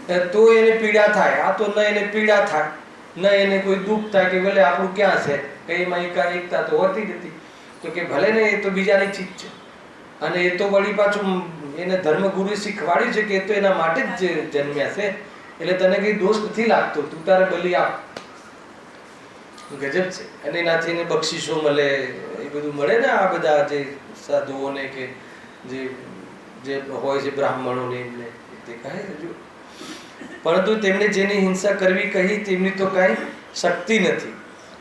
છે તો એને પીડા થાય. આ તો ન એને પીડા થાય ન એને કોઈ દુઃખ થાય કે ભલે આપણું ક્યાં છે, કઈ એમાં એકતા તો હોતી નથી. તો કે ભલે ને, એ તો બીજાની ચીજ છે અને એ તો વળી પાછું એને ધર્મગુરુએ શીખવાડ્યું છે કે એ તો એના માટે જ જન્મ્યા છે, એટલે તને કઈ દોષ નથી લાગતો, તું તારે બલિ આપ. ગજબ છે. અને એનાથી એને બક્ષિસો મળે, એ બધું મળે ને આ બધા જે સાધુઓને કે જે હોય છે બ્રાહ્મણોને, એમને તે કહે છે. પરંતુ તેમણે જેની હિંસા કરવી કહી તેમની તો કાંઈ શક્તિ નથી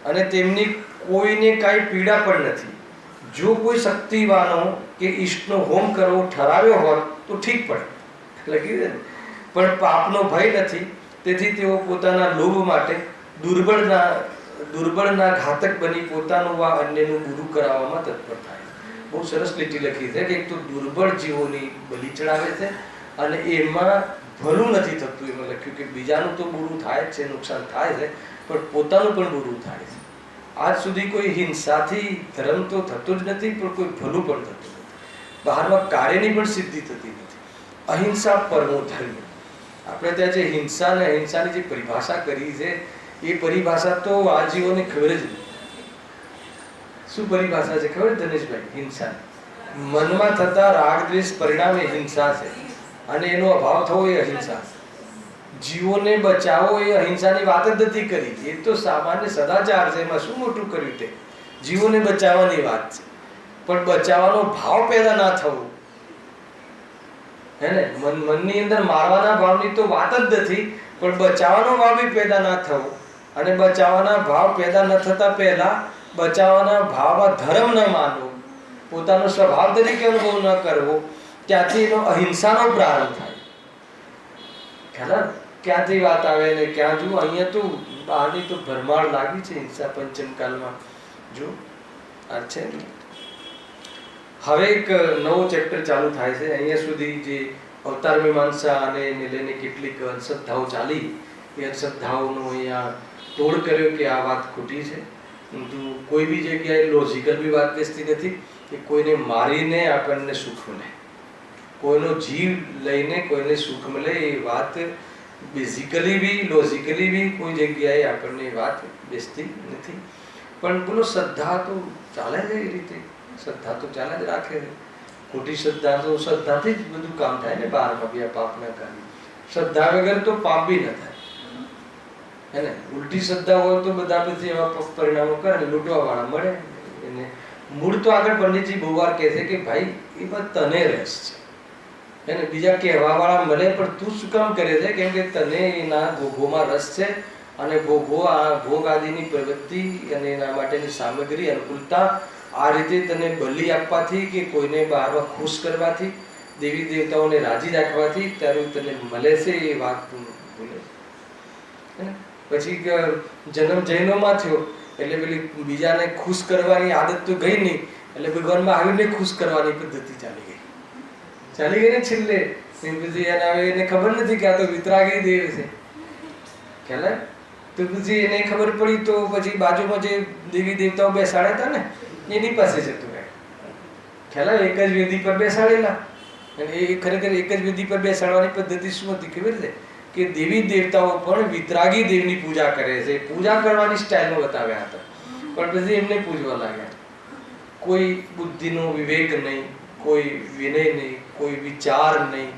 અને તેમની કોઈને કાંઈ પીડા પણ નથી. જો કોઈ શક્તિવાનો કે ઈષ્ટનો હોમ કરવો ઠરાવ્યો હોત તો ઠીક પડે લખી દે, પણ પાપનો ભય નથી, તેથી તેઓ પોતાના લોભ માટે દુર્બળના ઘાતક બની પોતાનું વા અન્યનું બુરું કરાવવામાં તત્પર થાય. બહુ સરસ લીટી લખી છે કે એક તો દુર્બળ જીવોની બલિ ચડાવે છે અને એમાં ભલું નથી થતું. એમાં લખ્યું કે બીજાનું તો બુરું થાય જ છે, નુકસાન થાય છે, પણ પોતાનું પણ બુરું થાય છે. આજ સુધી કોઈ હિંસાથી ધર્મ તો થતું જ નથી, પણ કોઈ ભલું પણ થતું નથી. બહારમાં કાર્યની પણ સિદ્ધિ થતી નથી. અહિંસા પરમો ધર્મ. આપણે ત્યાં જે હિંસા અને અહિંસાની જે પરિભાષા કરી છે એ પરિભાષા તો આજીવોને ખબર જ નથી. શું પરિભાષા છે ખબર ધનેશભાઈ? હિંસા મનમાં થતા રાગ દ્વેષ પરિણામે હિંસા છે અને એનો અભાવ થવો એ અહિંસા છે. જીવોને બચાવો એ અહિંસાની વાત જ નથી કરી. એ તો સામાન્ય સદાચાર છે, એમાં શું મોટું કર્યું? તે જીવોને બચાવવાની વાત છે, પણ બચાવવાનો ભાવ પેદા ના થવો, હે ને? મનની અંદર મારવાના ભાવની તો વાત જ નથી, પણ બચાવવાનો ભાવ બી પેદા ના થવો. અને બચાવવાના ભાવ પેદા ન થતા પહેલા બચાવવાના ભાવમાં ધર્મ ન માનવો, પોતાનો સ્વભાવ તરીકે અનુભવ ન કરવો, ત્યાંથી એનો અહિંસાનો પ્રારંભ થાય. ખ્યાલ ક્યાંથી વાત આવે ને ક્યાં જુઓ? અહીંયા તો બહારની તો ભરમાર લાગી છે હિંસા પંચમ કાલમાં. જો આ છે. હવે એક નવો ચેપ્ટર ચાલુ થાય છે. અહીંયા સુધી જે અવતાર મીમાંસા અને એને લઈને કેટલીક અંધશ્રદ્ધાઓ ચાલી, એ અંધશ્રદ્ધાઓનો અહીંયા તોડ કર્યો કે આ વાત ખોટી છે. કોઈ બી જગ્યાએ લોજિકલ બી વાત બેસતી નથી કે કોઈને મારીને આપણને સુખ મળે, કોઈનો જીવ લઈને કોઈને સુખ મળે, એ વાત બેઝિકલી બી લોજિકલી બી કોઈ જગ્યાએ આપણને વાત બેસતી નથી. પણ બોલો, શ્રદ્ધા તો ચાલે છે એ રીતે, શ્રદ્ધા તો ચાલે જ રાખે છે. ખોટી શ્રદ્ધા તો શ્રદ્ધાથી જ બધું કામ થાય ને. બહારમાં બી પાપ ના કાર્ય, શ્રદ્ધા વગર તો પાપ બી ન થાય, હે ને? ઉલટી શ્રદ્ધા હોય તો બધા પછી એવા પરિણામો કરે ને લૂંટવા વાળા મળે એને. મૂળ તો આગળ પંડિતજી બહુ વાર કહે છે કે ભાઈ એ બસ તને રસ છે, હે ને? બીજા કહેવા વાળા મળે, પણ તું શું કામ કરે છે? કેમ કે તને એના ભોગોમાં રસ છે, અને ભોગ આદિની પ્રવૃત્તિ અને એના માટેની સામગ્રી અનુકૂળતા આ રીતે તને બલિ આપવાથી કે કોઈને બહારમાં ખુશ કરવાથી, દેવી દેવતાઓને રાજી રાખવાથી તારું તને મળે છે, એ વાત તું ભૂલે છે. પછી જન્મ જૈનોમાં થયો એટલે પેલી બીજાને ખુશ કરવાની આદત તો ગઈ નહીં, એટલે ભગવાન મહાવીરને ખુશ કરવાની પદ્ધતિ ચાલી ગઈ ને છેલ્લે. પછી એને ખબર નથી કે આ તો વિતરાગી દેવ છે, ખ્યાલ? તો પછી એને ખબર પડી તો પછી બાજુમાં જે દેવી દેવતાઓ બેસાડ્યા હતા ને એની પાસે જતું રહે, ખ્યાલ? એક જ વેદી પર બેસાડેલા. અને એ ખરેખર એક જ વેદી પર બેસાડવાની પદ્ધતિ શું હતી ખબર છે? કે દેવી દેવતાઓ પણ વિતરાગી દેવની પૂજા કરે છે. પૂજા કરવાની સ્ટાઇલમાં બતાવ્યા હતા, પણ પછી એમને પૂજવા લાગ્યા. કોઈ બુદ્ધિનો વિવેક નહીં, કોઈ વિનય નહીં, કોઈ વિચાર નહીં,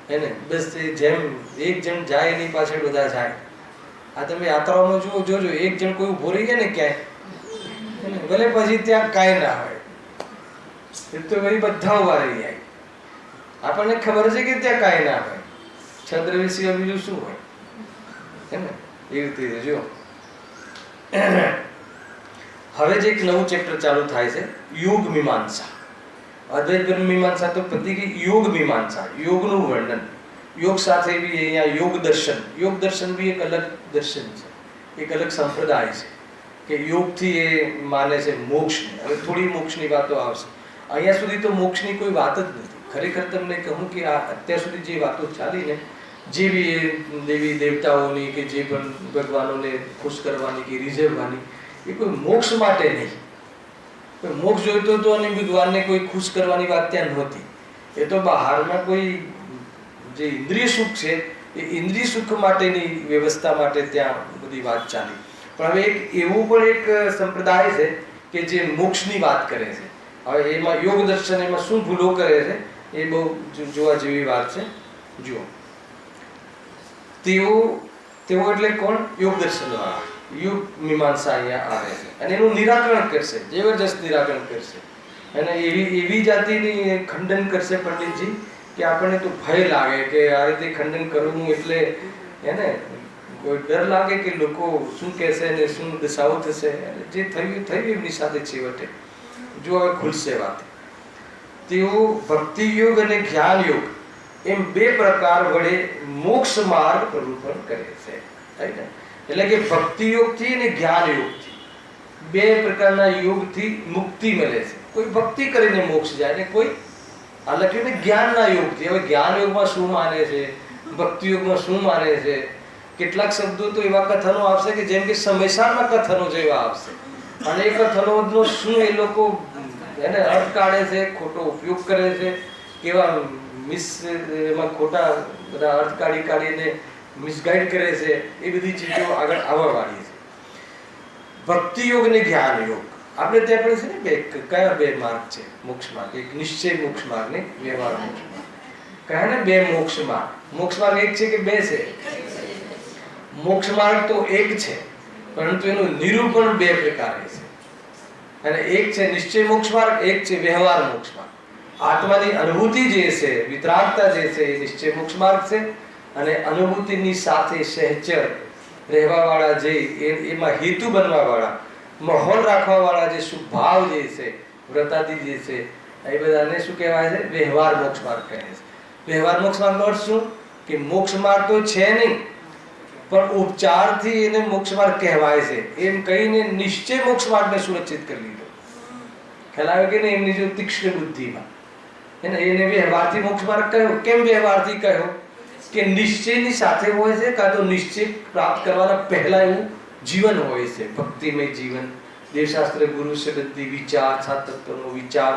હે ને? બસ જેમ એક જણ જાય એની પાછળ બધા જાય. આ તમે યાત્રાઓમાં જુઓ, જોજો, એક જણ કોઈ ઉભો રહી જાય ને ક્યાંય, ભલે પછી ત્યાં કાંઈ ના હોય, એ તો વળી બધા ઉભા રહી જાય. આપણને ખબર છે કે ત્યાં કાંઈ ના હોય, છદ્ર સિવાય બીજું શું હોય, હે ને? એવી રીતે જો હવે જે એક નવું ચેપ્ટર ચાલુ થાય છે, યોગ મીમાંસા. અદ્વૈત બ્રહ્મ મીમાંસા તો પતી ગઈ. યોગ મીમાંસા, યોગનું વર્ણન. યોગ સાથે બી અહીંયા યોગ દર્શન. યોગ દર્શન બી એક અલગ દર્શન છે, એક અલગ સંપ્રદાય છે કે યોગથી એ માને છે મોક્ષને. હવે થોડી મોક્ષની વાતો આવશે. અહીંયા સુધી તો મોક્ષની કોઈ વાત જ નથી. ખરેખર તમને કહું કે આ અત્યાર સુધી જે વાતો ચાલી ને, જે બી દેવી દેવતાઓની કે જે પણ ભગવાનોને ખુશ કરવાની કે રીઝવવાની, એ કોઈ મોક્ષ માટે નહીં. મોક્ષ જોઈતો હતો અને ભગવાનને કોઈ ખુશ કરવાની વાત ત્યાં નહોતી. એ તો બહારના કોઈ જે ઇન્દ્રિય સુખ છે એ ઇન્દ્રિય સુખ માટેની વ્યવસ્થા માટે ત્યાં બધી વાત ચાલી. પણ હવે એક એવું પણ એક સંપ્રદાય છે કે જે મોક્ષની વાત કરે છે. હવે એમાં યોગ દર્શન એમાં શું ભૂલો કરે છે એ બહુ જોવા જેવી વાત છે. જુઓ, તેઓ એટલે કોણ? યોગ દર્શન વાળા, યોગ મીમાંસા અહીંયા આવે છે અને એનું નિરાકરણ કરશે, જબરજસ્ત નિરાકરણ કરશે. અને એવી જાતિની ખંડન કરશે પંડિતજી કે આપણને તો ભય લાગે કે આ રીતે ખંડન કરવું એટલે એને કોઈ ડર લાગે કે લોકો શું કહેશે ને શું દશાઓ થશે. જે થયું એમની સાથે છેવટે જો હવે ખુલશે વાત. તેઓ ભક્તિ યોગ અને જ્ઞાન યોગ એમ બે પ્રકાર વડે મોક્ષ માર્ગ પ્રરૂપણ કરે છે. એટલે કે ભક્તિ યોગથી અને જ્ઞાન યોગથી બે પ્રકારના યોગથી મુક્તિ મળે છે. કોઈ ભક્તિ કરીને મોક્ષ જાય ને કોઈ આ લખ્યું ને જ્ઞાનના યોગથી. હવે જ્ઞાન યોગમાં શું માને છે, ભક્તિ યોગમાં શું માને છે, કેટલાક શબ્દો તો એવા કથનો આવશે કે જેમ કે સમયસારના કથનો જેવા આવશે, અને એ કથનોનો શું એ લોકો એને અર્થ કાઢે છે, ખોટો ઉપયોગ કરે છે, કેવા એમાં ખોટા બધા અર્થ કાઢીને મિસગાઈડ કરે છે, એ બધી ચીજો આગળ આવવા વાળી છે. ભક્તિ યોગ અને જ્ઞાન યોગ આપણે ત્યાં પણ છે ને બે કયા બે માર્ગ છે મોક્ષ માર્ગ? એક નિશ્ચય મોક્ષ માર્ગ ને વ્યવહાર મોક્ષ માર્ગ. કહે ને બે મોક્ષ માર્ગ. મોક્ષ માર્ગ એક છે કે બે છે? મોક્ષ માર્ગ તો એક છે, પરંતુ એનું નિરૂપણ બે પ્રકારે છે. અને એક છે નિશ્ચય મોક્ષ માર્ગ, એક છે વ્યવહાર મોક્ષ માર્ગ. આત્માની અનુભૂતિ જે છે, વિતરાગતા જે છે, એ નિશ્ચય મોક્ષ માર્ગ છે. અને અનુભૂતિની સાથે સહચર રહેવા વાળા જે એમાં હેતુ બનવા વાળા, માહોલ રાખવા વાળા જે સુભાવ જે છે, વ્રતાદી જે છે, એ બધાને શું કહેવાય છે? વ્યવહાર મોક્ષ માર્ગ કહે છે. વ્યવહાર મોક્ષ માર્ગનો અર્થ શું? કે મોક્ષ માર્ગ તો છે નહીં, પણ ઉપચારથી એને મોક્ષ માર્ગ કહેવાય છે એમ કહીને નિશ્ચય મોક્ષ માર્ગને સુરક્ષિત કરી લીધો. ખ્યાલ આવે કે નહીં? એમની જો તીક્ષ્ણ બુદ્ધિમાં એને વ્યવહારથી મોક્ષ માર્ગ કહ્યો. કેમ વ્યવહારથી કહ્યો? કે નિશ્ચયની સાથે હોય છે, કાં તો નિશ્ચય પ્રાપ્ત કરવાના પહેલા એવું જીવન હોય છે, ભક્તિમય જીવન, દેવશાસ્ત્ર ગુરુ સદંતી વિચાર, સાત તત્વનો વિચાર,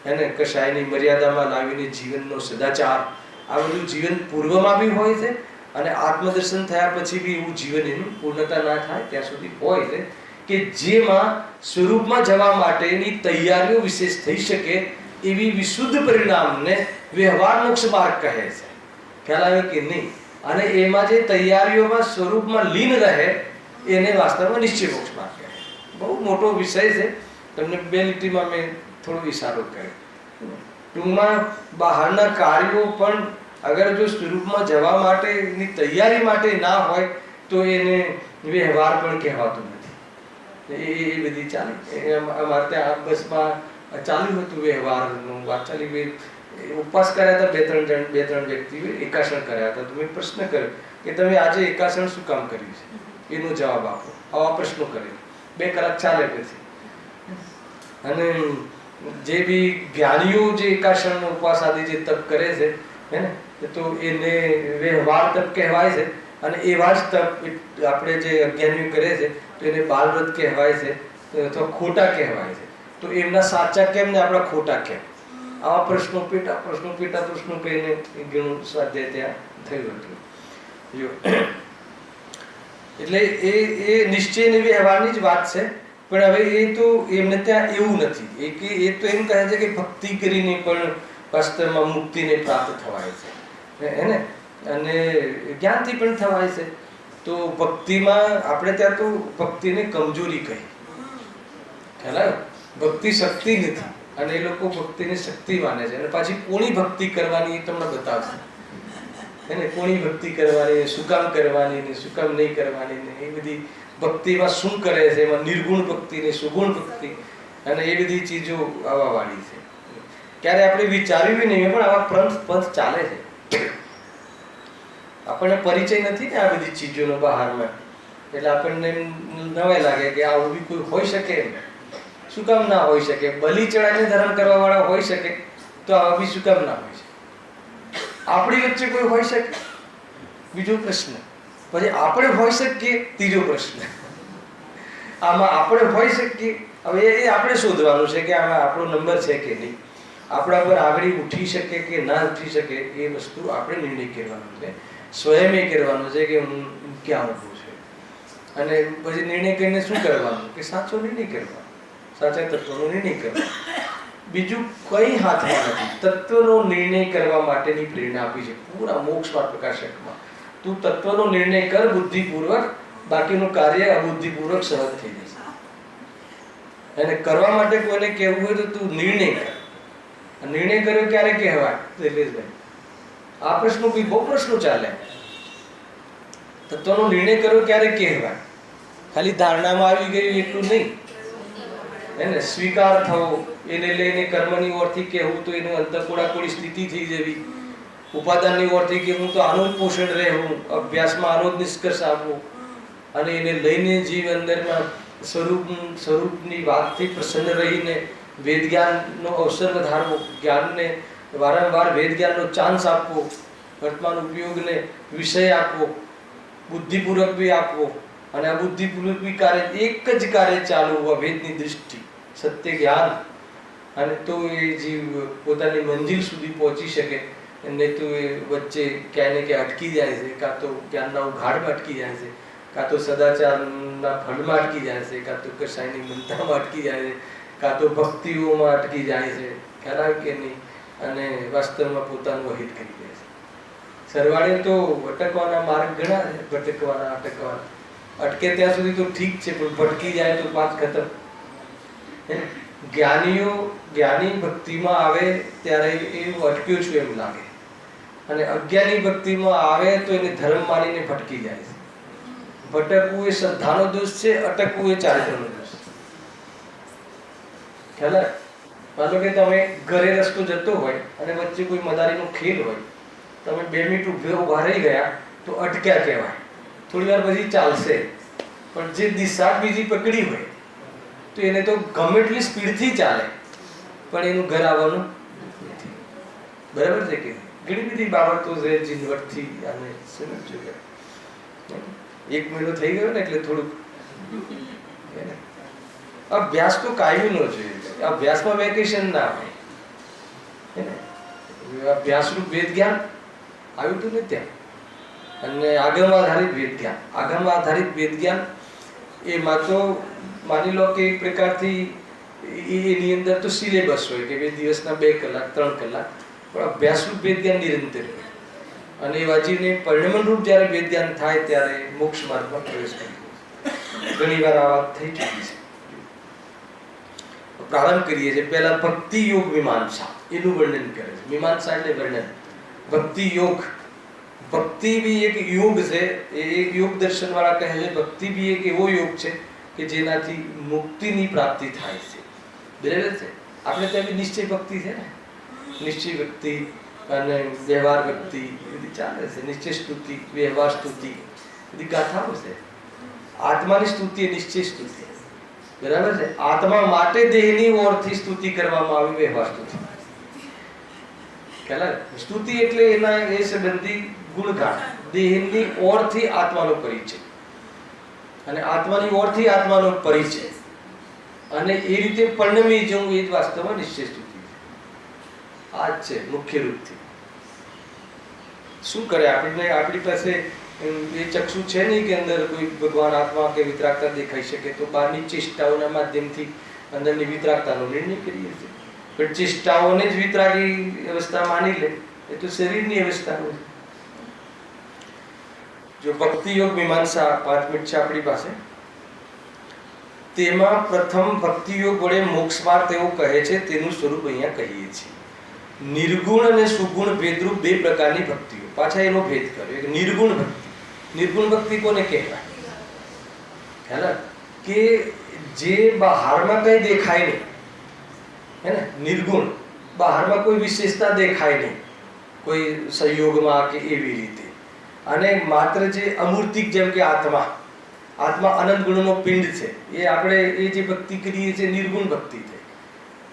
એને કશાયની મર્યાદામાં લાવીને જીવનનો સદાચાર, આ બધું જીવન પૂર્વમાં બી હોય છે, અને આત્મદર્શન થયા પછી બી એવું જીવન એનું પૂર્ણતા ના થાય ત્યાં સુધી હોય છે, કે જેમાં સ્વરૂપમાં જવા માટેની તૈયારીઓ વિશેષ થઈ શકે એવી વિશુદ્ધ પરિણામને વ્યવહાર મોક્ષ માર્ગ કહે છે. ખ્યાલ આવે કે નહીં? અને એમાં જે તૈયારીઓમાં સ્વરૂપમાં લીન રહે એને વાસ્તવમાં નિશ્ચય મોક્ષ માર્ગ કહે. બહુ મોટો વિષય છે, તમને બે લીટીમાં મેં થોડો ઇશારો કર્યો. ટૂંકમાં બહારના કાર્યો પણ અગર જો સ્વરૂપમાં જવા માટેની તૈયારી માટે ના હોય તો એને વ્યવહાર પણ કહેવાતું નથી. એ બધી ચાલી અમારે ત્યાં બસમાં ચાલ્યું હતું વ્યવહારનું વાત ચાલી. ઉપવાસ કર્યા હતા બે ત્રણ વ્યક્તિઓ એકાસન કર્યા હતા. તો મેં પ્રશ્ન કર્યો કે તમે આજે એકાસન શું કામ કર્યું છે? એનો જવાબ આપો. આવા પ્રશ્નો કરે. 2 કલાક ચાલે પછી. અને જે બી જ્ઞાનીઓ જે એકાસન ઉપવાસ આદિ જે તપ કરે છે હે ને, તો એને વ્યવહાર તપ કહેવાય છે. અને એવા જ તપ આપણે જે અજ્ઞાનીઓ કરે છે તો એને બાલવ્રત કહેવાય છે, અથવા ખોટા કહેવાય છે. તો એમના સાચા કેમ ને આપણા ખોટા કેમ? આવા પ્રશ્નો પેટા પ્રશ્નો કહીને ઘણું સ્વાધ્યાય ત્યાં થયું હતું. એટલે એ નિશ્ચય ને વ્યવહારની જ વાત છે. પણ હવે એ તો એમને ત્યાં એવું નથી. એ તો એમ કહે છે કે ભક્તિ કરીને પણ વાસ્તવમાં મુક્તિને પ્રાપ્ત થવાય છે, હે ને, અને જ્ઞાનથી પણ થવાય છે. તો ભક્તિમાં આપણે ત્યાં તો ભક્તિને કમજોરી કહી. ખ્યાલ આવ્યો? ભક્તિ શક્તિ નથી, અને એ લોકો ભક્તિને શક્તિ માને છે. અને પાછી કોની ભક્તિ કરવાની એ તમને બતાવશે, એને કોની ભક્તિ કરવાની, શું કામ કરવાની ને શું કામ નહીં કરવાની ને એ બધી ભક્તિમાં શું કરે છે, એમાં નિર્ગુણ ભક્તિ ને સુગુણ ભક્તિ અને એ બધી ચીજો આવવા વાળી છે. ક્યારે આપણે વિચાર્યું નહીં, પણ આવા પંથ ચાલે છે. આપણને પરિચય નથી ને આ બધી ચીજોનો બહારમાં, એટલે આપણને નવાઈ લાગે કે આવું બી કોઈ હોઈ શકે એમ. શું કામ ના હોઈ શકે? બલિ ચડાઈને ધર્મ કરવા વાળા હોઈ શકે, તો આવા બી શું કામ ના હોય શકે? આપણી વચ્ચે કોઈ હોઈ શકે? બીજો પ્રશ્ન. પછી આપણે હોઈ શકીએ? ત્રીજો પ્રશ્ન. આમાં આપણે હોઈ શકીએ? હવે એ આપણે શોધવાનું છે કે આમાં આપણો નંબર છે કે નહીં, આપણા પર આગળ ઉઠી શકે કે ના ઉઠી શકે, એ વસ્તુ આપણે નિર્ણય કરવાનો છે, સ્વયં કરવાનો છે કે હું ક્યાં ઊભું છે. અને પછી નિર્ણય કરીને શું કરવાનું? કે સાચો નિર્ણય કરવાનો, સાચા તત્વનો નિર્ણય કરવાનો. બીજું કઈ હાથમાં નથી. તત્વનો નિર્ણય કરવા માટેની પ્રેરણા આપી છે પૂરા મોક્ષમાં પ્રકાશકમાં. તું તત્વનો નિર્ણય કર બુદ્ધિપૂર્વક, બાકીનું કાર્ય અબુદ્ધિપૂર્વક સહજ થઈ જશે. અને કરવા માટે કોઈને કહેવું હોય તો તું નિર્ણય કર. નિર્ણય કર્યો ક્યારે કહેવાય? શૈલેષભાઈ, આ પ્રશ્નો બી બહુ પ્રશ્નો ચાલે. તત્વનો નિર્ણય કર્યો ક્યારે કહેવાય? ખાલી ધારણામાં આવી ગયું એટલું નહીં. એને સ્વીકાર થવો, એને લઈને કર્મની ઓરથી કહેવું તો એનું અંતકોડાકોડી સ્થિતિ થઈ જવી, ઉપાદાનની ઓરથી કે હું તો આનું જ પોષણ રહેવું, અભ્યાસમાં આનો જ નિષ્કર્ષ આપવો, અને એને લઈને જીવ અંદરમાં સ્વરૂપની વાતથી પ્રસન્ન રહીને વેદ જ્ઞાનનો અવસર વધારવો, જ્ઞાનને વારંવાર વેદ જ્ઞાનનો ચાન્સ આપવો, વર્તમાન ઉપયોગને વિષય આપવો, બુદ્ધિપૂર્વક બી આપવો, અને આ બુદ્ધિપૂર્વક બી કાર્ય એક જ કાર્ય ચાલુ અભેદની દૃષ્ટિ, સત્ય જ્ઞાન, અને તો એ જીવ પોતાની મંજિલ સુધી પહોંચી શકે. નહીં તો એ વચ્ચે ક્યાંય ને ક્યાંય અટકી જાય છે, કાં તો જ્ઞાનના ઉઘાડમાં અટકી જાય છે, કાં તો સદાચારના ફળમાં અટકી જાય છે, કાં તો કશાયની મનતામાં અટકી જાય છે, કાં તો ભક્તિઓમાં અટકી જાય છે, ખ્યાલ કે નહીં, અને વાસ્તવમાં પોતાનું અહિત કરી દે છે. સરવાળે તો ભટકવાના માર્ગ ઘણા છે, ભટકવાના અટકવાના. અટકે ત્યાં સુધી તો ઠીક છે, પણ ભટકી જાય તો પાંચ ખતમ. જ્ઞાની ભક્તિમાં આવે ત્યારે એવું અટક્યું છું એમ લાગે, અને અજ્ઞાની ભક્તિમાં આવે તો એને ધર્મ માનીને ભટકી જાય છે. ભટકવું એ શ્રદ્ધાનો દોષ છે, અટકવું એ ચારિત્રનો દોષ છે. ખ્યાલ? માનો કે તમે ઘરે રસ્તો જતો હોય અને વચ્ચે કોઈ મદારીનો ખેલ હોય, તમે 2 મિનિટ ઉભા રહી ગયા તો અટક્યા કહેવાય. થોડી વાર પછી ચાલશે, પણ જે દિશા બીજી પકડી હોય તો એને તો ગમે એટલી સ્પીડથી ચાલે, પણ એનું ઘર આવવાનું નથી. બરાબર છે કે ઘણી બધી બાબતો છે જીનવટથી આને સમજજો. 1 મહિનો થઈ ગયો ને એટલે થોડુંક અભ્યાસ તો કાયમી નો જોઈએ. અભ્યાસમાં વેકેશન ના હોય, અભ્યાસનું વેદ જ્ઞાન આવ્યું હતું ને ત્યાં, અને આગમ આધારિત વેદ જ્ઞાન. આગમ આધારિત વેદ જ્ઞાન એમાં તો માની લો કે એક પ્રકારથી એની અંદર તો સિલેબસ હોય કે 2 દિવસના 2 કલાક 3 કલાક, પણ અભ્યાસનું વેદ જ્ઞાન નિરંતર હોય. અને એ વાંચીને પરિણમરૂપ જ્યારે વેદ જ્ઞાન થાય ત્યારે મોક્ષ માર્ગમાં પ્રવેશ કરી. ઘણી વાર આ વાત થઈ ચૂકી છે. પ્રારંભ કરીએ છીએ. પહેલા ભક્તિ યોગ મીમાંસા એનું વર્ણન કરે છે. મીમાંસા એટલે વર્ણન. ભક્તિ યોગ, ભક્તિ બી એક યોગ છે. એ એક યોગ દર્શન વાળા કહે છે ભક્તિ બી એક એવો યોગ છે કે જેનાથી મુક્તિની પ્રાપ્તિ થાય છે. બરાબર છે? આપણે ત્યાં બી નિશ્ચય ભક્તિ છે ને, નિશ્ચય ભક્તિ અને વ્યવહાર ભક્તિ બધી ચાલે છે. નિશ્ચય સ્તુતિ, વ્યવહાર સ્તુતિ બધી ગાથાઓ છે. આત્માની સ્તુતિ એ નિશ્ચય સ્તુતિ. બરાબર છે? આત્મા માટે દેહની ઓરથી સ્તુતિ કરવામાં આવી વ્યવહાર સ્તુતિ. ખ્યાલ? સ્તુતિ એટલે એના એ સંબંધી ગુણગાન. દેહની ઓરથી આત્માનો પરિચય, અને આત્માની ઓરથી આત્માનો પરિચય, અને એ રીતે પરિણમી જવું એ જ વાસ્તવમાં નિશ્ચય સ્તુતિ છે. આ જ છે મુખ્ય રૂપથી. શું કરે આપણને? આપણી પાસે એ ચક્ષુ છે નહીં કે અંદર કોઈ ભગવાન આત્મા કે વિતરાગતા દેખાઈ શકે, તો બહારની ચેષ્ટાઓના માધ્યમથી અંદરની વિતરાગતાનો નિર્ણય કરીએ છીએ. પણ ચેષ્ટાઓને જ વિતરાગી અવસ્થા માની લે એ તો શરીરની અવસ્થાનું છે. જો ભક્તિ યોગ મીમાંસા 5 મિનિટ છે આપણી પાસે, તેમાં પ્રથમ ભક્તિ યોગ વડે મોક્ષ માર્ગ તેઓ કહે છે તેનું સ્વરૂપ અહીંયા કહીએ છીએ. નિર્ગુણ અને સુગુણ ભેદરૂપ 2 પ્રકારની ભક્તિઓ. પાછા એનો ભેદ કર્યો. એક નિર્ગુણ ભક્તિ. નિર્ગુણ ભક્તિ કોને કહેવાય? હે ને, કે જે બહારમાં કઈ દેખાય નહીં, હે ને, નિર્ગુણ, બહારમાં કોઈ વિશેષતા દેખાય નહીં, કોઈ સંયોગમાં કે એવી રીતે, અને માત્ર જે અમૂર્તિક, જેમ કે આત્મા અનંત ગુણનો પિંડ છે, એ આપણે એ જે ભક્તિ કરીએ છીએ નિર્ગુણ ભક્તિ છે.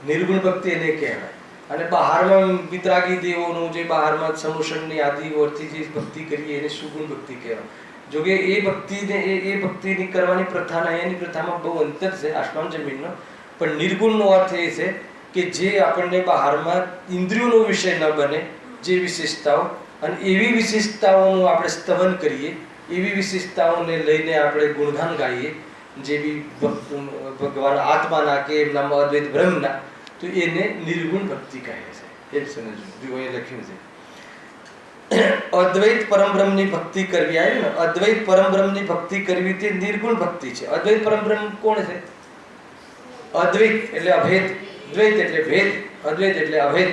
નિર્ગુણ ભક્તિ એને કહેવાય. અને બહારમાં વિતરાગી દેવોનું જે બહારમાં સમોષણની આદિઓથી જે ભક્તિ કરીએ એને સુગુણ ભક્તિ કહેવાય. જોકે એ ભક્તિને એ ભક્તિની કરવાની પ્રથાના અહીંયાની પ્રથામાં બહુ અંતર છે, આસમાન જમીનનો. પણ નિર્ગુણનો અર્થ એ છે કે જે આપણને બહારમાં ઇન્દ્રિયોનો વિષય ન બને, જે વિશેષતાઓ, અને એવી વિશેષતાઓનું આપણે સ્તવન કરીએ, એવી વિશેષતાઓને લઈને આપણે ગુણગાન ગાઈએ, જેવી ભગવાન આત્માના કે એમનામાં અદ્વૈત બ્રહ્મના, તો એને નિર્ગુણ ભક્તિ કહે છે. એ જ સમજવું. જો અહીં લખ્યું છે અદ્વૈત પરમબ્રહ્મની ભક્તિ કરવી. આવી ને, અદ્વૈત પરમબ્રહ્મની ભક્તિ કરવી તે નિર્ગુણ ભક્તિ છે. અદ્વૈત પરમબ્રહ્મ કોણ છે? અદ્વૈત એટલે અભેદ, દ્વૈત એટલે ભેદ, અદ્વૈત એટલે અભેદ.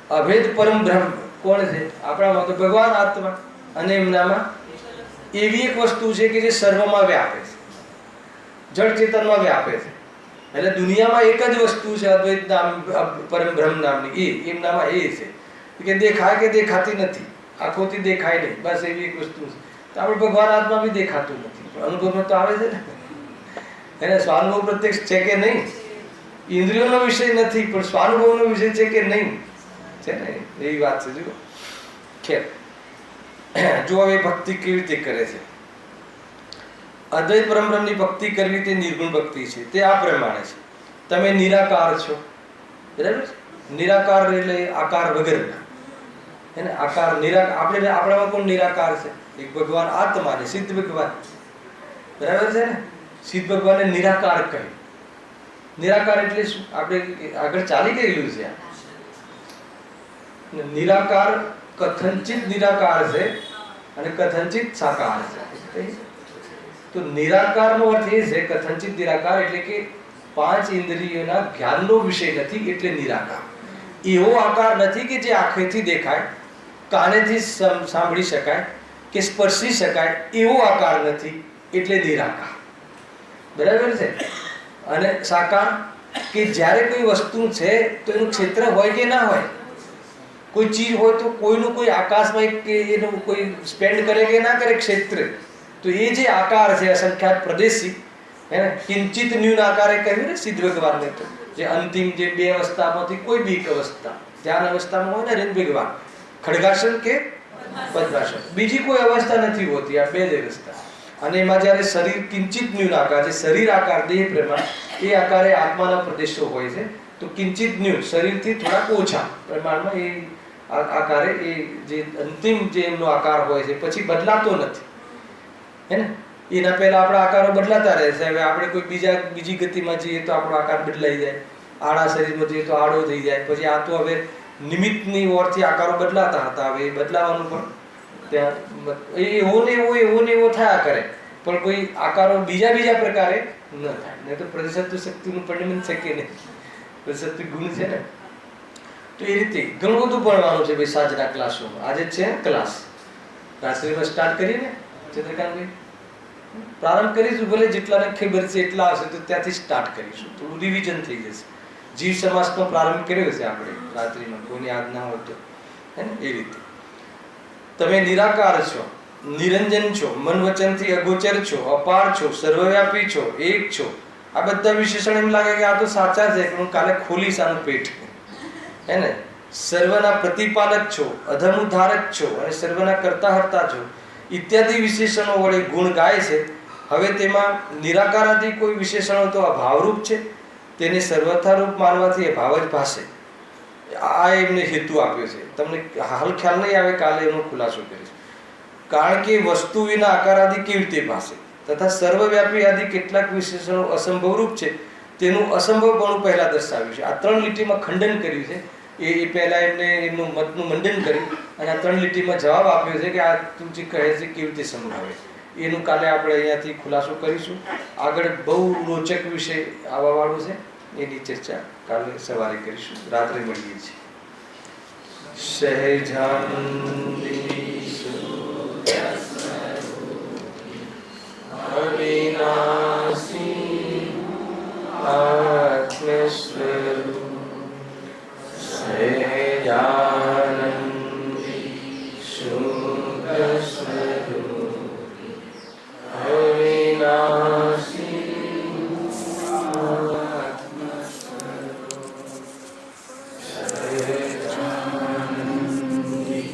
અભેદ પરમબ્રહ્મ કોણ છે? આપણામાં તો ભગવાન આત્મા, અને એમનામાં એવી એક વસ્તુ છે કે જે સર્વમાં વ્યાપે છે, જળ ચેતનમાં વ્યાપે છે, એટલે દુનિયામાં એક જ વસ્તુ છે અદ્વૈત નામ, પરમ બ્રહ્મ નામની, એમ નામાં એ છે કે દેખાય કે દેખાતી નથી, આંખોથી દેખાય નહીં, બસ એવી એક વસ્તુ છે. તો આપણે ભગવાન આત્મા બી દેખાતું નથી, પણ અનુભવમાં તો આવે છે ને. એને સ્વાનુભવ પ્રત્યક્ષ છે કે નહીં, ઇન્દ્રિયોનો વિષય નથી પણ સ્વાનુભવનો વિષય છે કે નહીં, છે ને, એવી વાત છે. જુઓ ખેર, જો હવે ભક્તિ કેવી રીતે કરે છે. અદ્વૈત પરમબ્રહ્મની ભક્તિ કરવી તે નિર્ગુણ ભક્તિ છે. તે આ પ્રમાણે છે, તમે નિરાકાર છો, બરાબર છે. નિરાકાર એટલે આકાર વગરના, એને આકાર નિરાકાર. આપણે આપણામાં કોણ નિરાકાર છે? એક ભગવાન આત્મા ને સિદ્ધ ભગવાન, બરાબર છે ને. સિદ્ધ ભગવાનને નિરાકાર કહે. નિરાકાર એટલે શું? આપણે આગળ ચાલી ગયેલું છે. નિરાકાર કથનચિત નિરાકાર છે અને કથનચિત સાકાર છે. તો નિરાકારનો અર્થ એ છે, કથનચિત નિરાકાર એટલે કે પાંચ ઇન્દ્રિયોના જ્ઞાનનો વિષય નથી એટલે નિરાકાર. એવો આકાર નથી કે જે આંખેથી દેખાય, કાનેથી સાંભળી શકાય કે સ્પર્શી શકાય, એવો આકાર નથી એટલે નિરાકાર, બરાબર છે. અને સાકાર કે જ્યારે કોઈ વસ્તુ છે તો એનું ક્ષેત્ર હોય કે ના હોય, કોઈ ચીજ હોય તો કોઈનું કોઈ આકાશમાં એનું કોઈ સ્પેન્ડ કરે કે ના કરે ક્ષેત્ર, તો એ જે આકાર છે અસંખ્યાત પ્રદેશી, હે ને, કિંચિત ન્યૂન આકારે કહ્યું ને સિદ્ધ ભગવાનને. તો જે અંતિમ જે બે અવસ્થામાંથી કોઈ બી એક અવસ્થા, ધ્યાન અવસ્થામાં હોય ને રીન ભગવાન, ખડગાસન કે પદ્માસન, બીજી કોઈ અવસ્થા નથી હોતી, આ બે જ અવસ્થા. અને એમાં જ્યારે શરીર કિંચિત ન્યૂન આકાર, જે શરીર આકાર દેહ પ્રમાણ, એ આકારે આત્માના પ્રદેશો હોય છે. તો કિંચિત ન્યૂન શરીરથી થોડાક ઓછા પ્રમાણમાં એ આકારે એ જે અંતિમ જે એમનો આકાર હોય છે, પછી બદલાતો નથી, હે ને. એના પહેલા આપણા આકારો બદલાતા રહે છે. હવે આપણે કોઈ બીજી ગતિમાં જઈએ તો આપણો આકાર બદલાઈ જાય, આડા શરીરમાં જઈએ તો આડો થઈ જાય. પછી આ તો હવે નિમિત્તની ઓરથી આકારો બદલાતા હતા, હવે એ બદલાવાનું પણ ત્યાં એવો ને એવો થયા કરે, પણ કોઈ આકારો બીજા પ્રકારે ન થાય. નહીં તો પ્રતિસત્વ શક્તિનું પરિણમન છે કે નહીં, પ્રતિસત્વ ગુણ છે ને. તો એ રીતે ઘણું બધું ભણવાનું છે ભાઈ સાંજના ક્લાસોમાં. આજે છે ક્લાસ, રાત્રિમાં સ્ટાર્ટ કરીએ ને ચંદ્રકાંતભાઈ, પ્રારંભ કરીશું. ભલે જેટલાને ખબર છે એટલા હશે તો ત્યાંથી સ્ટાર્ટ કરીશું, થોડું રિવિઝન થઈ જશે. જીવ સમાસનો પ્રારંભ કર્યો છે આપણે રાત્રિમાં, કોઈને યાદ ના હોય તો, હે ને. એ રીતે તમે નિરાકાર છો, નિરંજન છો, મન વચનથી અગોચર છો, અપાર છો, સર્વવ્યાપી છો, એક છો. આ બધા વિશેષણ એમ લાગે કે આ તો સાચા છે, કે હું કાલે ખોલીશ આનું પેટ, હે ને. સર્વના પ્રતિપાલક છો, અધમ ઉદ્ધારક છો અને સર્વના કરતા હર્તા છો ઇત્યાદિ વિશેષણો વડે ગુણ ગાય છે. હવે તેમાં નિરાકારાદી કોઈ વિશેષણો તો અભાવરૂપ છે, તેને સર્વથા રૂપ માનવાથી અભાવ જ ભાષે. આ એમને હેતુ આપ્યો છે. તમને હાલ ખ્યાલ નહીં આવે, કાલે એનો ખુલાસો કરીશ. કારણ કે વસ્તુ વિના આકાર આદિ કેવી રીતે ભાષે, તથા સર્વવ્યાપી આદિ કેટલાક વિશેષણો અસંભવરૂપ છે, તેનું અસંભવપણું પહેલા દર્શાવ્યું છે. આ 3 લીટીમાં ખંડન કર્યું છે. એ પહેલા એમને એમનું મતનું મંડન કરી અને આ 3 લીટીમાં જવાબ આપ્યો છે કે આ તું જે કહે છે કેવી રીતે સંભળાવે. એનું કાલે આપણે અહીંયાથી ખુલાસો કરીશું. આગળ બહુ રોચક વિષય આવવાવાળું છે, એની ચર્ચા કાલે સવારે કરીશું. રાત્રે મળીએ છીએ. સહેજાન